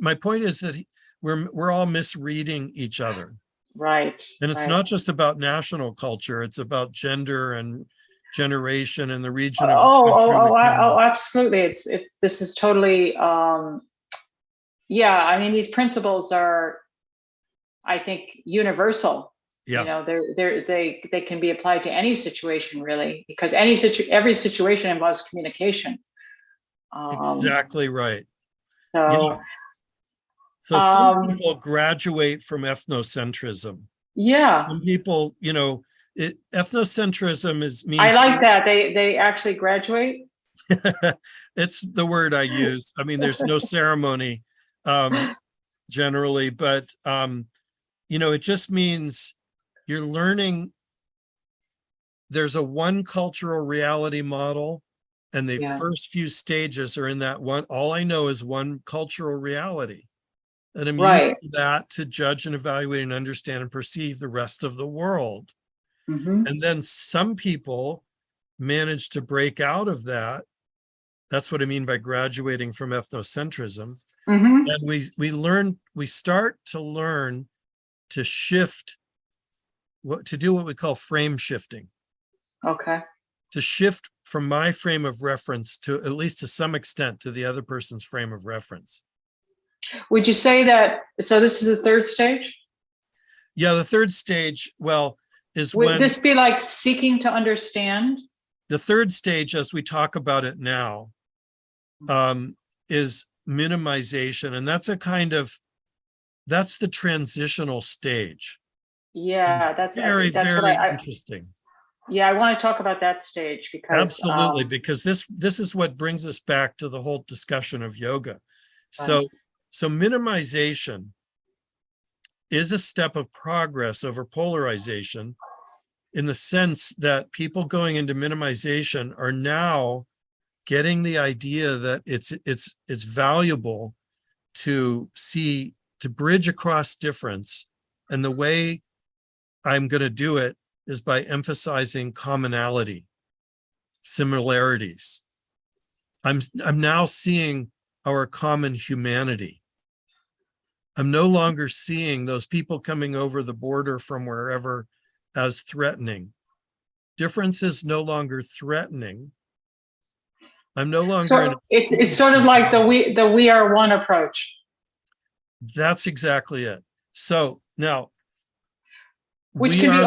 S2: my point is that we're all misreading each other.
S1: Right.
S2: And it's
S1: Right.
S2: not just about national culture, it's about gender and generation and the region of the
S1: Oh,
S2: country.
S1: absolutely. This is totally, yeah. I mean, these principles are, I think, universal.
S2: Yeah.
S1: You know, they can be applied to any situation, really, because every situation involves communication.
S2: Exactly right.
S1: So,
S2: Yeah. So some people graduate from ethnocentrism.
S1: yeah,
S2: Some people, ethnocentrism means
S1: I like that. They actually graduate.
S2: it's the word I use. I mean, there's no ceremony generally, but it just means you're learning. There's a one cultural reality model, and the first few stages are in that one. All I know is one cultural reality. And I'm
S1: Right.
S2: using that to judge and evaluate and understand and perceive the rest of the world.
S1: Mm-hmm.
S2: And then some people manage to break out of that. That's what I mean by graduating from ethnocentrism.
S1: Mm-hmm.
S2: And we start to learn to shift, to do what we call frame shifting.
S1: Okay.
S2: To shift from my frame of reference to, at least to some extent, to the other person's frame of reference.
S1: Would you say that, so this is the third stage?
S2: Yeah, the third stage, is
S1: Would
S2: when
S1: this be like seeking to understand?
S2: the third stage, as we talk about it now, is minimization. And that's the transitional stage.
S1: Yeah, that's
S2: very,
S1: what
S2: very interesting.
S1: Yeah, I want to talk about that stage because
S2: absolutely, because this is what brings us back to the whole discussion of yoga. So minimization is a step of progress over polarization, in the sense that people going into minimization are now getting the idea that it's valuable to bridge across difference. And the way I'm going to do it is by emphasizing commonality, similarities. I'm now seeing our common humanity. I'm no longer seeing those people coming over the border from wherever as threatening. Difference is no longer threatening. I'm no longer.
S1: So it's sort of like the we are one approach.
S2: That's exactly it. So now,
S1: which can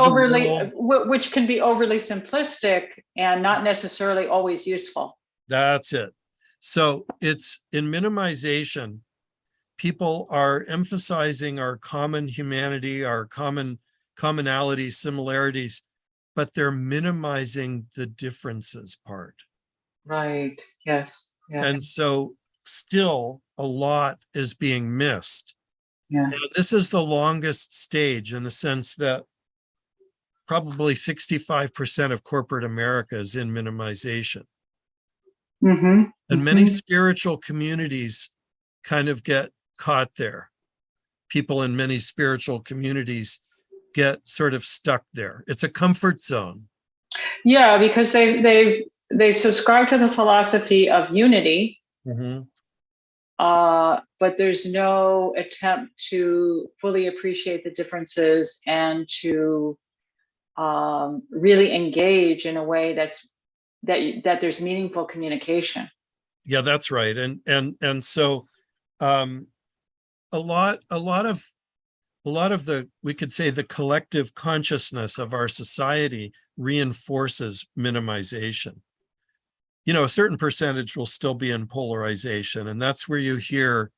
S1: be overly simplistic and not necessarily always useful.
S2: That's it. So it's in minimization, people are emphasizing our common humanity, our commonalities, similarities, but they're minimizing the differences part.
S1: Right. Yes.
S2: And so still a lot is being missed.
S1: Yeah.
S2: Now, this is the longest stage, in the sense that probably 65% of corporate America is in minimization.
S1: Mm-hmm.
S2: And many spiritual communities kind of get caught there. People in many spiritual communities get sort of stuck there. It's a comfort zone.
S1: Yeah, because they subscribe to the philosophy of unity, but there's no attempt to fully appreciate the differences and to really engage in a way that there's meaningful communication.
S2: Yeah, that's right. And so a lot of the, we could say, the collective consciousness of our society reinforces minimization. A certain percentage will still be in polarization, and that's where you hear,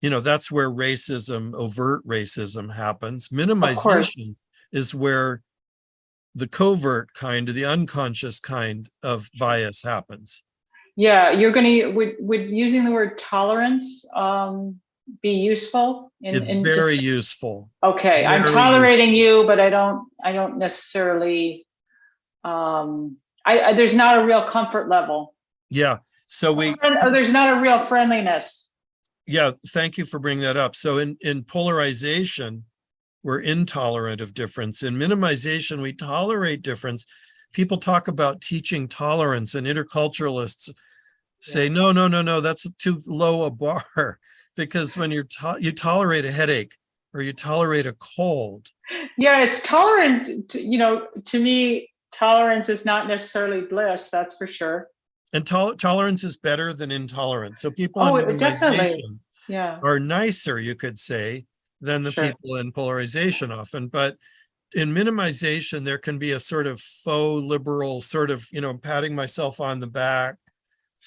S2: that's where racism, overt racism happens. Minimization is where the covert kind, the unconscious kind of bias happens.
S1: Yeah, you're going to, would using the word tolerance be useful
S2: It's
S1: in
S2: very
S1: just,
S2: useful.
S1: okay, I'm
S2: Very
S1: tolerating you, but I don't necessarily, there's not a real comfort level.
S2: Yeah. So
S1: There's not a real friendliness.
S2: yeah, thank you for bringing that up. So in polarization, we're intolerant of difference. In minimization, we tolerate difference. People talk about teaching tolerance, and interculturalists say, no, no, no, no, that's too low a bar. Because when you tolerate a headache or you tolerate a cold.
S1: Yeah, it's tolerant. To me, tolerance is not necessarily bliss. That's for sure.
S2: And tolerance is better than intolerance. So people in
S1: Oh, definitely.
S2: minimization
S1: Yeah,
S2: are nicer, you could say, than the
S1: sure.
S2: people in polarization often. But in minimization, there can be a sort of faux liberal sort of, patting myself on the back.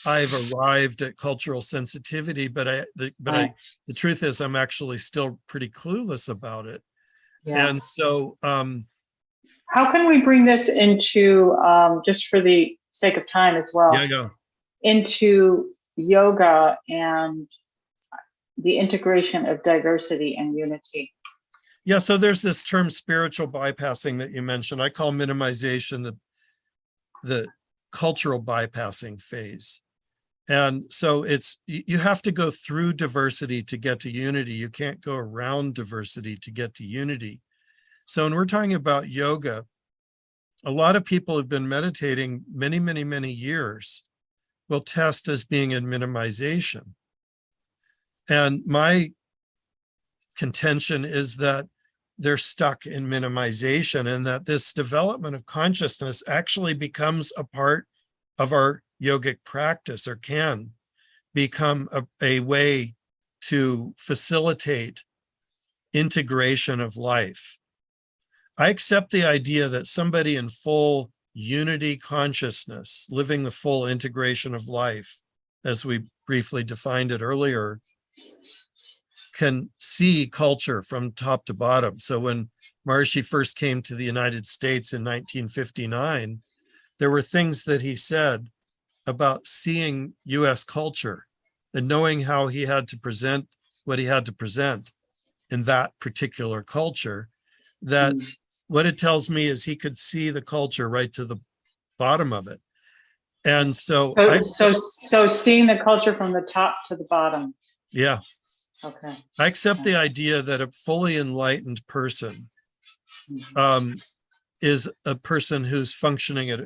S2: I've arrived at cultural sensitivity, but the truth is I'm actually still pretty clueless about it.
S1: Yeah.
S2: And so
S1: How can we bring this into, just for the sake of time as well,
S2: yeah.
S1: into yoga and the integration of diversity and unity?
S2: Yeah, so there's this term spiritual bypassing that you mentioned. I call minimization the cultural bypassing phase. And so you have to go through diversity to get to unity. You can't go around diversity to get to unity. So when we're talking about yoga, a lot of people have been meditating many, many, many years will test as being in minimization. And my contention is that they're stuck in minimization, and that this development of consciousness actually becomes a part of our yogic practice, or can become a way to facilitate integration of life. I accept the idea that somebody in full unity consciousness, living the full integration of life, as we briefly defined it earlier, can see culture from top to bottom. So when Maharishi first came to the United States in 1959, there were things that he said about seeing US culture and knowing how he had to present what he had to present in that particular culture, that what it tells me is he could see the culture right to the bottom of it. And so
S1: So seeing the culture from the top to the bottom.
S2: Yeah.
S1: Okay.
S2: I accept the idea that a fully enlightened person is a person who's functioning at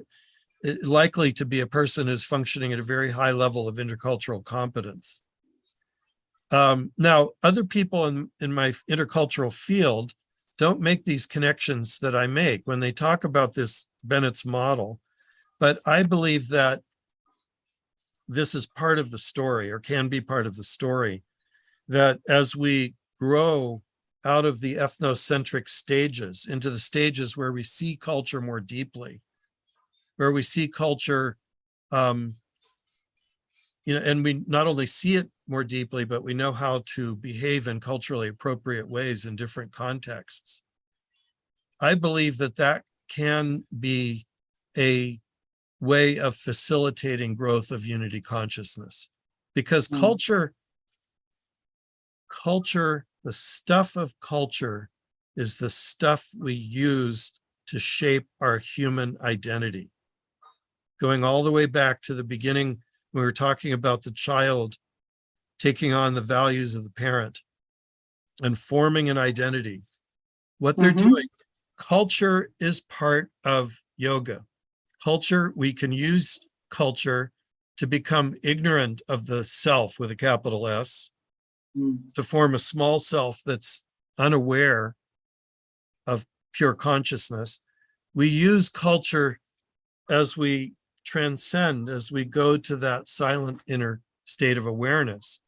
S2: likely to be a person who's functioning at a very high level of intercultural competence. Now, other people in my intercultural field don't make these connections that I make when they talk about this Bennett's model, but I believe that this is part of the story, or can be part of the story, that as we grow out of the ethnocentric stages into the stages where we see culture more deeply, where we see culture, and we not only see it more deeply, but we know how to behave in culturally appropriate ways in different contexts. I believe that that can be a way of facilitating growth of unity consciousness, because culture, the stuff of culture is the stuff we use to shape our human identity. Going all the way back to the beginning, we were talking about the child taking on the values of the parent and forming an identity. What they're doing, culture is part of yoga. Culture, we can use culture to become ignorant of the self with a capital S, to form a small self that's unaware of pure consciousness. We use culture as we transcend, as we go to that silent inner state of awareness.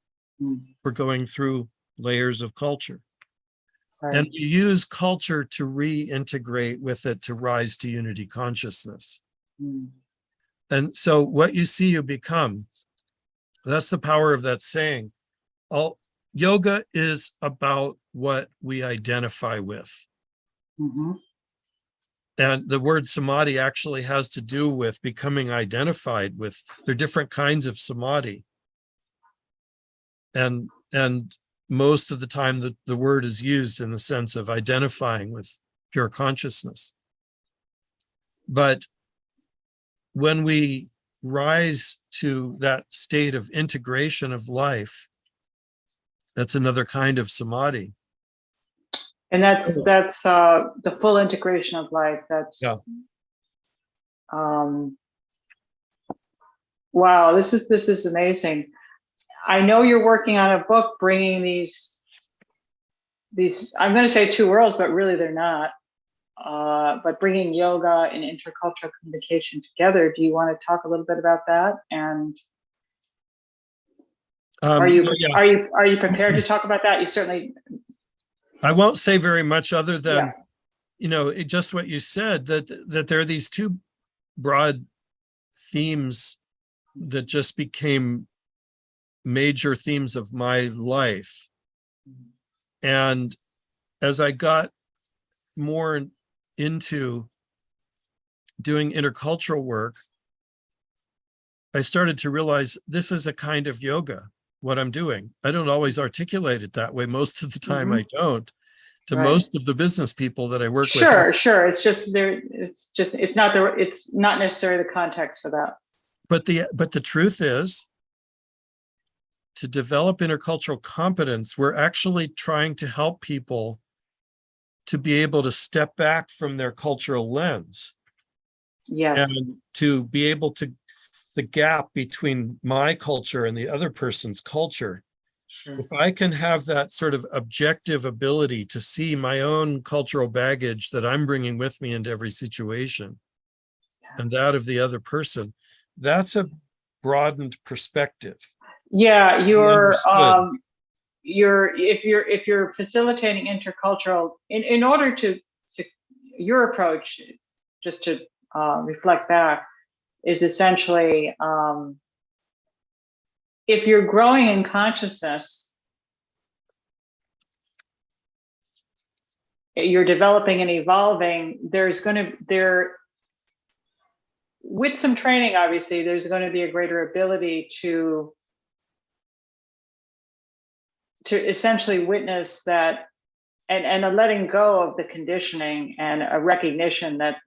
S2: We're going through layers of culture. Right. And we use culture to reintegrate with it to rise to unity consciousness. And so what you see, you become. That's the power of that saying. Yoga is about what we identify with. And the word samadhi actually has to do with becoming identified with. There are different kinds of samadhi. And most of the time the word is used in the sense of identifying with pure consciousness. But when we rise to that state of integration of life, that's another kind of samadhi.
S1: And that's the full integration of life. That's
S2: Yeah.
S1: Wow, this is amazing. I know you're working on a book bringing these I'm going to say two worlds, but really they're not. But bringing yoga and intercultural communication together. Do you want to talk a little bit about that? And are you prepared to talk about that? You certainly.
S2: I won't say very much other than, just what you said, that there are these two broad themes that just became major themes of my life. And as I got more into doing intercultural work, I started to realize this is a kind of yoga, what I'm doing. I don't always articulate it that way. Most of the time I don't. To most of the business people that I work with.
S1: Sure. It's not necessarily the context for that.
S2: But the truth is, to develop intercultural competence, we're actually trying to help people to be able to step back from their cultural lens.
S1: Yes.
S2: And to be able to, the gap between my culture and the other person's culture. Sure. If I can have that sort of objective ability to see my own cultural baggage that I'm bringing with me into every situation, and that of the other person, that's a broadened perspective.
S1: Yeah, if you're facilitating intercultural, in order to your approach, just to reflect back, is essentially if you're growing in consciousness, you're developing and evolving, with some training, obviously, there's going to be a greater ability to essentially witness that, and a letting go of the conditioning and a recognition that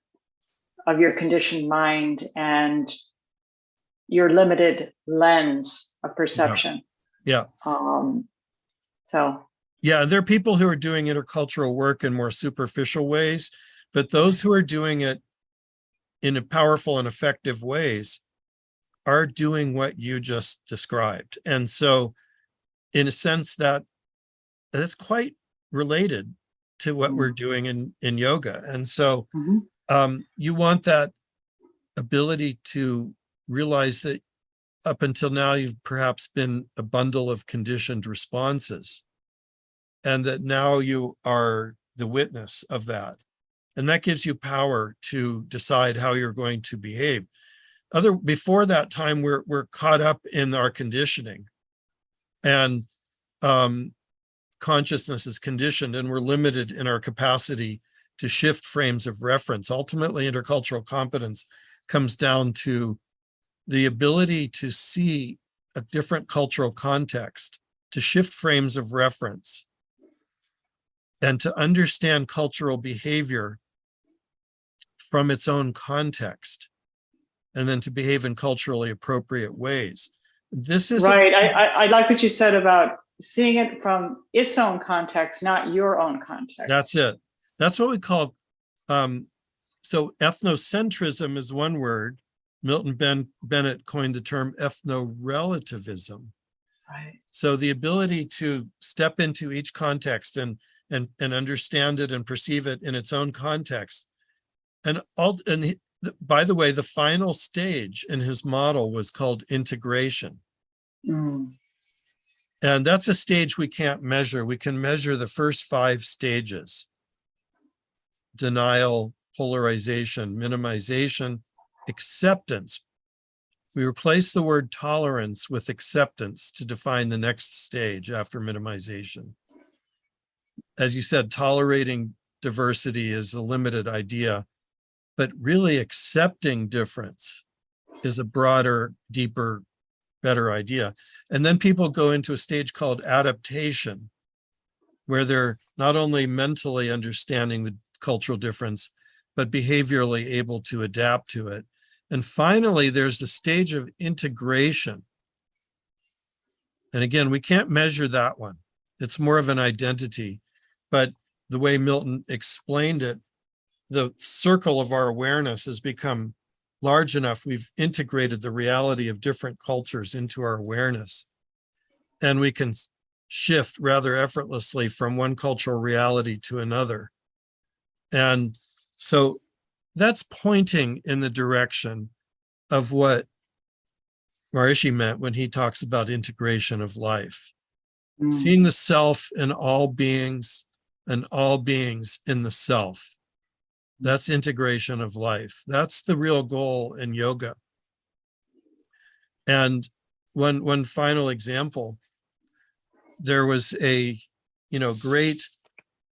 S1: of your conditioned mind and your limited lens of perception.
S2: Yeah. Yeah, there are people who are doing intercultural work in more superficial ways, but those who are doing it in a powerful and effective ways are doing what you just described. And so in a sense that's quite related to what we're doing in yoga. And so you want that ability to realize that up until now, you've perhaps been a bundle of conditioned responses, and that now you are the witness of that. And that gives you power to decide how you're going to behave. Before that time, we're caught up in our conditioning, and consciousness is conditioned, and we're limited in our capacity to shift frames of reference. Ultimately, intercultural competence comes down to the ability to see a different cultural context, to shift frames of reference, and to understand cultural behavior from its own context, and then to behave in culturally appropriate ways. This is
S1: right. I like what you said about seeing it from its own context, not your own context.
S2: That's it. That's what we call, so ethnocentrism is one word. Milton Bennett coined the term ethno-relativism.
S1: Right.
S2: So the ability to step into each context and understand it and perceive it in its own context. And by the way, the final stage in his model was called integration. And that's a stage we can't measure. We can measure the first 5 stages: denial, polarization, minimization, acceptance. We replace the word tolerance with acceptance to define the next stage after minimization. As you said, tolerating diversity is a limited idea, but really accepting difference is a broader, deeper better idea. And then people go into a stage called adaptation, where they're not only mentally understanding the cultural difference, but behaviorally able to adapt to it. And finally, there's the stage of integration. And again, we can't measure that one. It's more of an identity. But the way Milton explained it, the circle of our awareness has become large enough. We've integrated the reality of different cultures into our awareness. And we can shift rather effortlessly from one cultural reality to another. And so that's pointing in the direction of what Maharishi meant when he talks about integration of life. Seeing the self in all beings and all beings in the self. That's integration of life. That's the real goal in yoga. And one final example, there was a great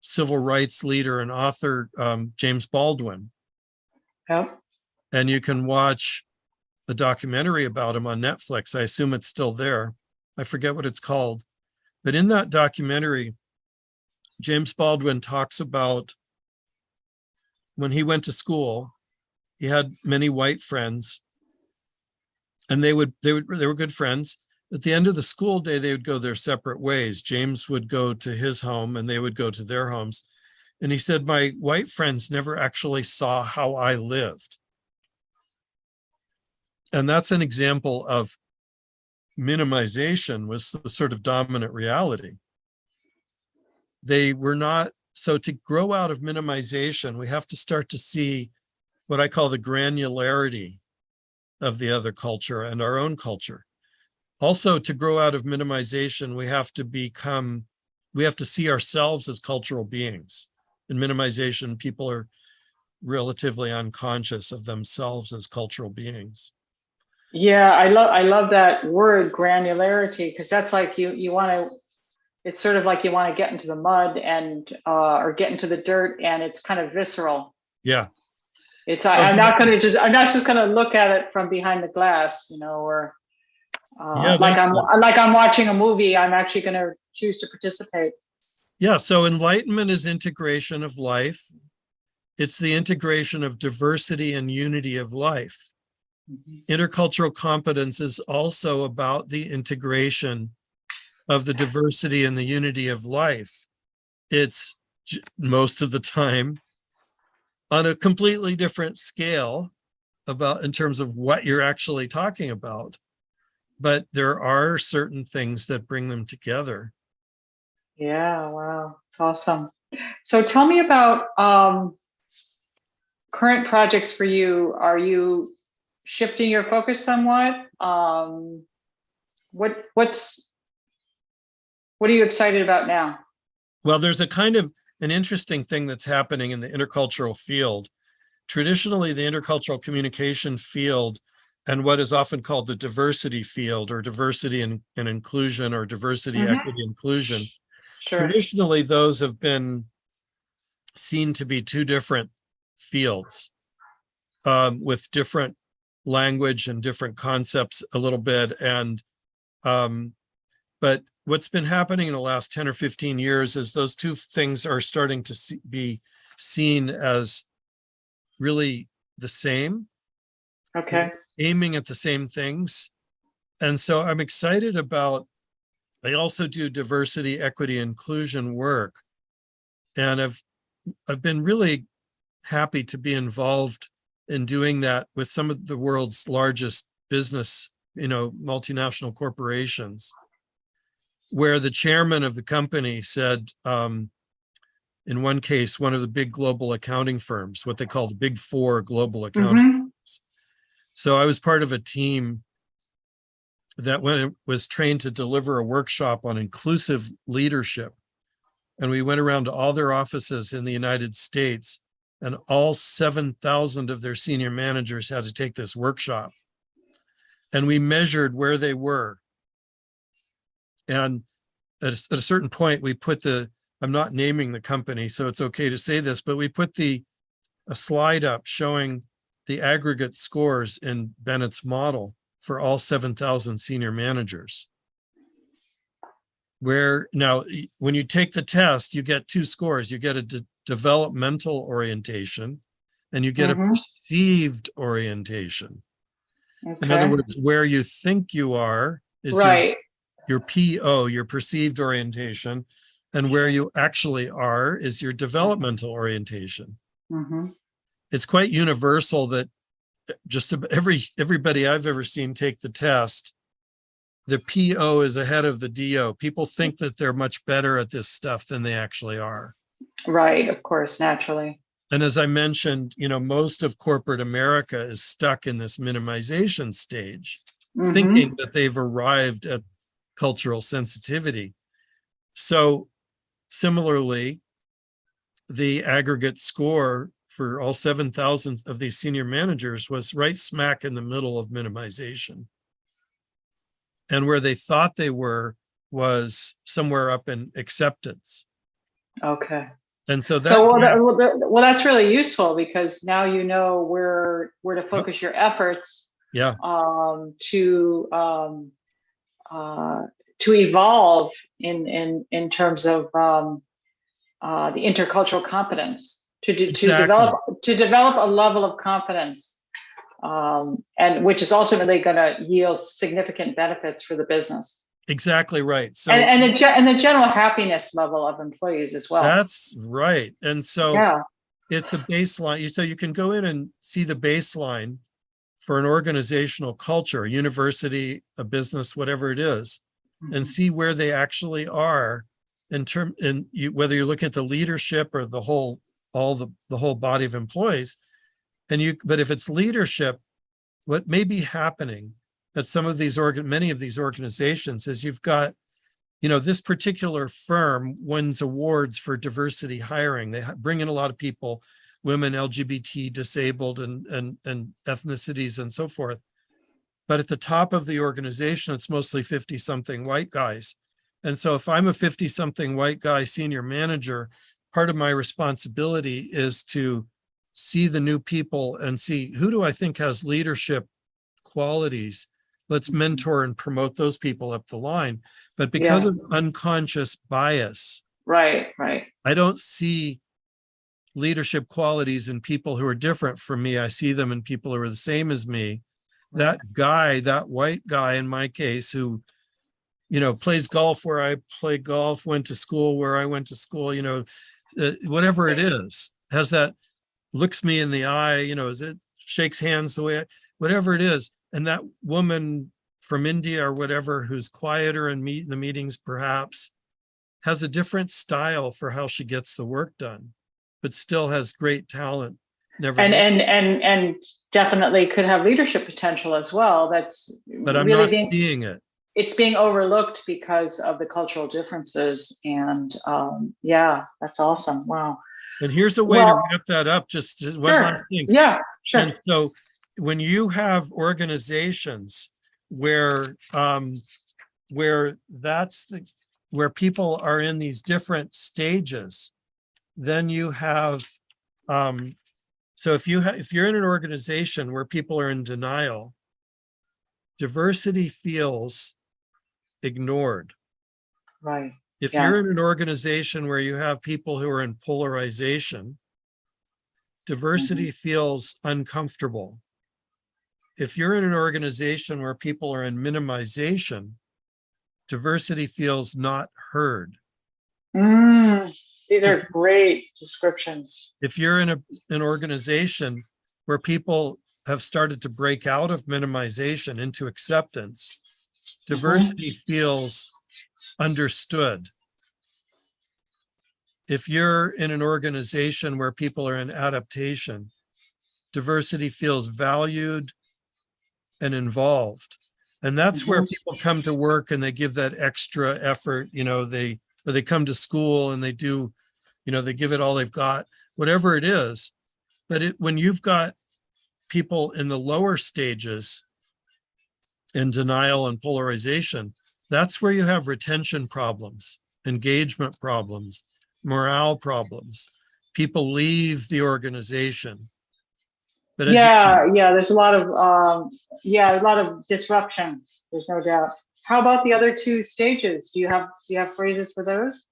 S2: civil rights leader and author, James Baldwin.
S1: Yep.
S2: And you can watch the documentary about him on Netflix. I assume it's still there. I forget what it's called. But in that documentary, James Baldwin talks about when he went to school, he had many white friends, and they were good friends. At the end of the school day, they would go their separate ways. James would go to his home and they would go to their homes. And he said, my white friends never actually saw how I lived. And that's an example of minimization was the sort of dominant reality. They were not, so to grow out of minimization, we have to start to see what I call the granularity of the other culture and our own culture. Also, to grow out of minimization, we have to see ourselves as cultural beings. In minimization, people are relatively unconscious of themselves as cultural beings.
S1: Yeah, I love that word granularity, because that's like you want to, it's sort of like you want to get into the mud and or get into the dirt, and it's kind of visceral.
S2: Yeah.
S1: It's
S2: So,
S1: I'm not just going to look at it from behind the glass, or like I'm watching a movie. I'm actually going to choose to participate.
S2: Yeah, so enlightenment is integration of life. It's the integration of diversity and unity of life. Mm-hmm. Intercultural competence is also about the integration of the diversity and the unity of life. It's most of the time on a completely different scale in terms of what you're actually talking about. But there are certain things that bring them together.
S1: Yeah, wow, it's awesome. So tell me about current projects for you. Are you shifting your focus somewhat? What are you excited about now?
S2: Well, there's a kind of an interesting thing that's happening in the intercultural field. Traditionally, the intercultural communication field and what is often called the diversity field, or diversity and inclusion, or diversity, mm-hmm. equity, inclusion. Sure. Traditionally, those have been seen to be two different fields with different language and different concepts a little bit. And but what's been happening in the last 10 or 15 years is those two things are starting to be seen as really the same.
S1: Okay.
S2: Aiming at the same things. And so I'm excited about, I also do diversity, equity, inclusion work. And I've been really happy to be involved in doing that with some of the world's largest business, multinational corporations, where the chairman of the company said, in one case, one of the big global accounting firms, what they call the Big Four global accounting mm-hmm. firms. So I was part of a team that was trained to deliver a workshop on inclusive leadership. And we went around to all their offices in the United States, and all 7,000 of their senior managers had to take this workshop. And we measured where they were. And at a certain point, we put I'm not naming the company, so it's okay to say this, but we put a slide up showing the aggregate scores in Bennett's model. for all 7,000 senior managers. Where now, when you take the test, you get two scores. You get a developmental orientation and you get a perceived orientation.
S1: Okay.
S2: In other words, where you think you are is
S1: Right.
S2: your PO, your perceived orientation, and where you actually are is your developmental orientation.
S1: Mm-hmm.
S2: It's quite universal that just everybody I've ever seen take the test, the PO is ahead of the DO. People think that they're much better at this stuff than they actually are.
S1: Right, of course, naturally.
S2: And as I mentioned, most of corporate America is stuck in this minimization stage, thinking that they've arrived at cultural sensitivity. So similarly, the aggregate score for all 7,000 of these senior managers was right smack in the middle of minimization. And where they thought they were was somewhere up in acceptance.
S1: Okay.
S2: And so
S1: that's really useful, because now you know where to focus your efforts.
S2: Yeah.
S1: To evolve in terms of the intercultural competence, to develop a level of competence, and which is ultimately going to yield significant benefits for the business.
S2: Exactly right. So
S1: and the general happiness level of employees as well.
S2: That's right. And so it's a baseline. So you can go in and see the baseline for an organizational culture, a university, a business, whatever it is, and see where they actually are whether you're looking at the leadership or the whole body of employees. But if it's leadership, what may be happening at many of these organizations is you've got, this particular firm wins awards for diversity hiring. They bring in a lot of people, women, LGBT, disabled, and ethnicities and so forth. But at the top of the organization, it's mostly 50-something white guys. And so if I'm a 50-something white guy senior manager, part of my responsibility is to see the new people and see, who do I think has leadership qualities? Let's mentor and promote those people up the line. But because of unconscious bias,
S1: right,
S2: I don't see leadership qualities in people who are different from me. I see them in people who are the same as me. That guy, that white guy in my case, who plays golf where I play golf, went to school where I went to school, whatever it is, has that, looks me in the eye, shakes hands the way, whatever it is. And that woman from India or whatever, who's quieter in the meetings, perhaps, has a different style for how she gets the work done, but still has great talent.
S1: And definitely could have leadership potential as well.
S2: But I'm really not seeing it.
S1: It's being overlooked because of the cultural differences. And that's awesome. Wow.
S2: And here's a way to wrap that up. Just one last thing.
S1: Yeah, sure.
S2: And so when you have organizations where where people are in these different stages, then you have so if you're in an organization where people are in denial, diversity feels ignored.
S1: Right.
S2: If you're in an organization where you have people who are in polarization, diversity feels uncomfortable. If you're in an organization where people are in minimization, diversity feels not heard.
S1: These are great descriptions.
S2: If you're in an organization where people have started to break out of minimization into acceptance, diversity feels understood. If you're in an organization where people are in adaptation, diversity feels valued and involved. And that's where people come to work and they give that extra effort, they come to school and they do, they give it all they've got, whatever it is. But when you've got people in the lower stages in denial and polarization, that's where you have retention problems, engagement problems, morale problems. People leave the organization. But as you,
S1: Yeah, there's a lot of disruption. There's no doubt. How about the other two stages? Do you have phrases for those?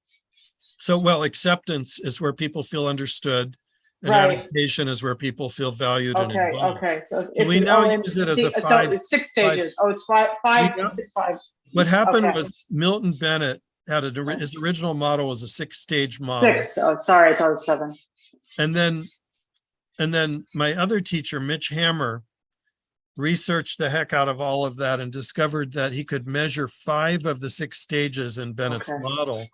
S2: so well, acceptance is where people feel understood, and
S1: Right.
S2: adaptation is where people feel valued and
S1: Okay.
S2: involved.
S1: Okay. So
S2: So
S1: it's
S2: we now
S1: oh, and
S2: use it as a
S1: so it's six
S2: five.
S1: stages. Oh, it's five,
S2: We
S1: five,
S2: now,
S1: five.
S2: what happened
S1: Okay.
S2: was Milton Bennett had his original model was a 6-stage model,
S1: Six. Oh, sorry, I thought it was seven.
S2: and then my other teacher, Mitch Hammer, researched the heck out of all of that and discovered that he could measure 5 of the 6 stages in Bennett's
S1: Okay.
S2: model.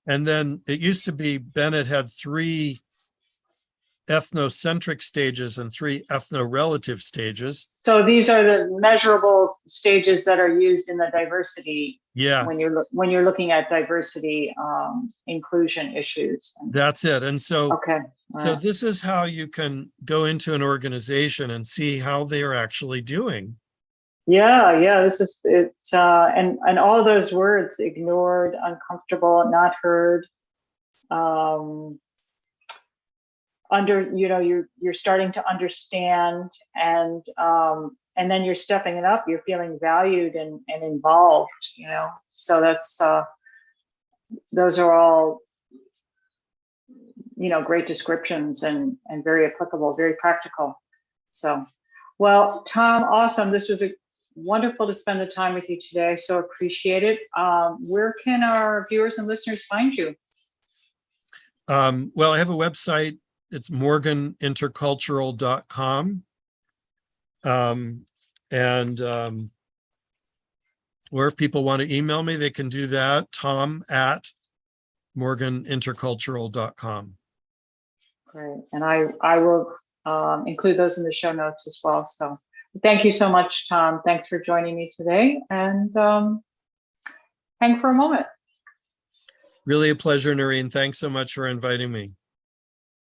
S2: And then it used to be Bennett had 3 ethnocentric stages and 3 ethno-relative stages.
S1: So these are the measurable stages that are used in the diversity
S2: Yeah,
S1: when you're looking at diversity inclusion issues.
S2: that's it. And so,
S1: Okay. All
S2: so
S1: right.
S2: this is how you can go into an organization and see how they are actually doing.
S1: Yeah. This is it's and all those words: ignored, uncomfortable, not heard. You're starting to understand, and then you're stepping it up. You're feeling valued and involved. So that's those are all great descriptions and very applicable, very practical. So, well, Tom, awesome. This was wonderful to spend the time with you today. So appreciate it. Where can our viewers and listeners find you?
S2: Well, I have a website. It's morganintercultural.com. Or if people want to email me, they can do that. tom@morganintercultural.com.
S1: Great. And I will include those in the show notes as well. So thank you so much, Tom. Thanks for joining me today. And hang for a moment.
S2: Really a pleasure, Noreen. Thanks so much for inviting me.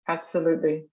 S1: Absolutely.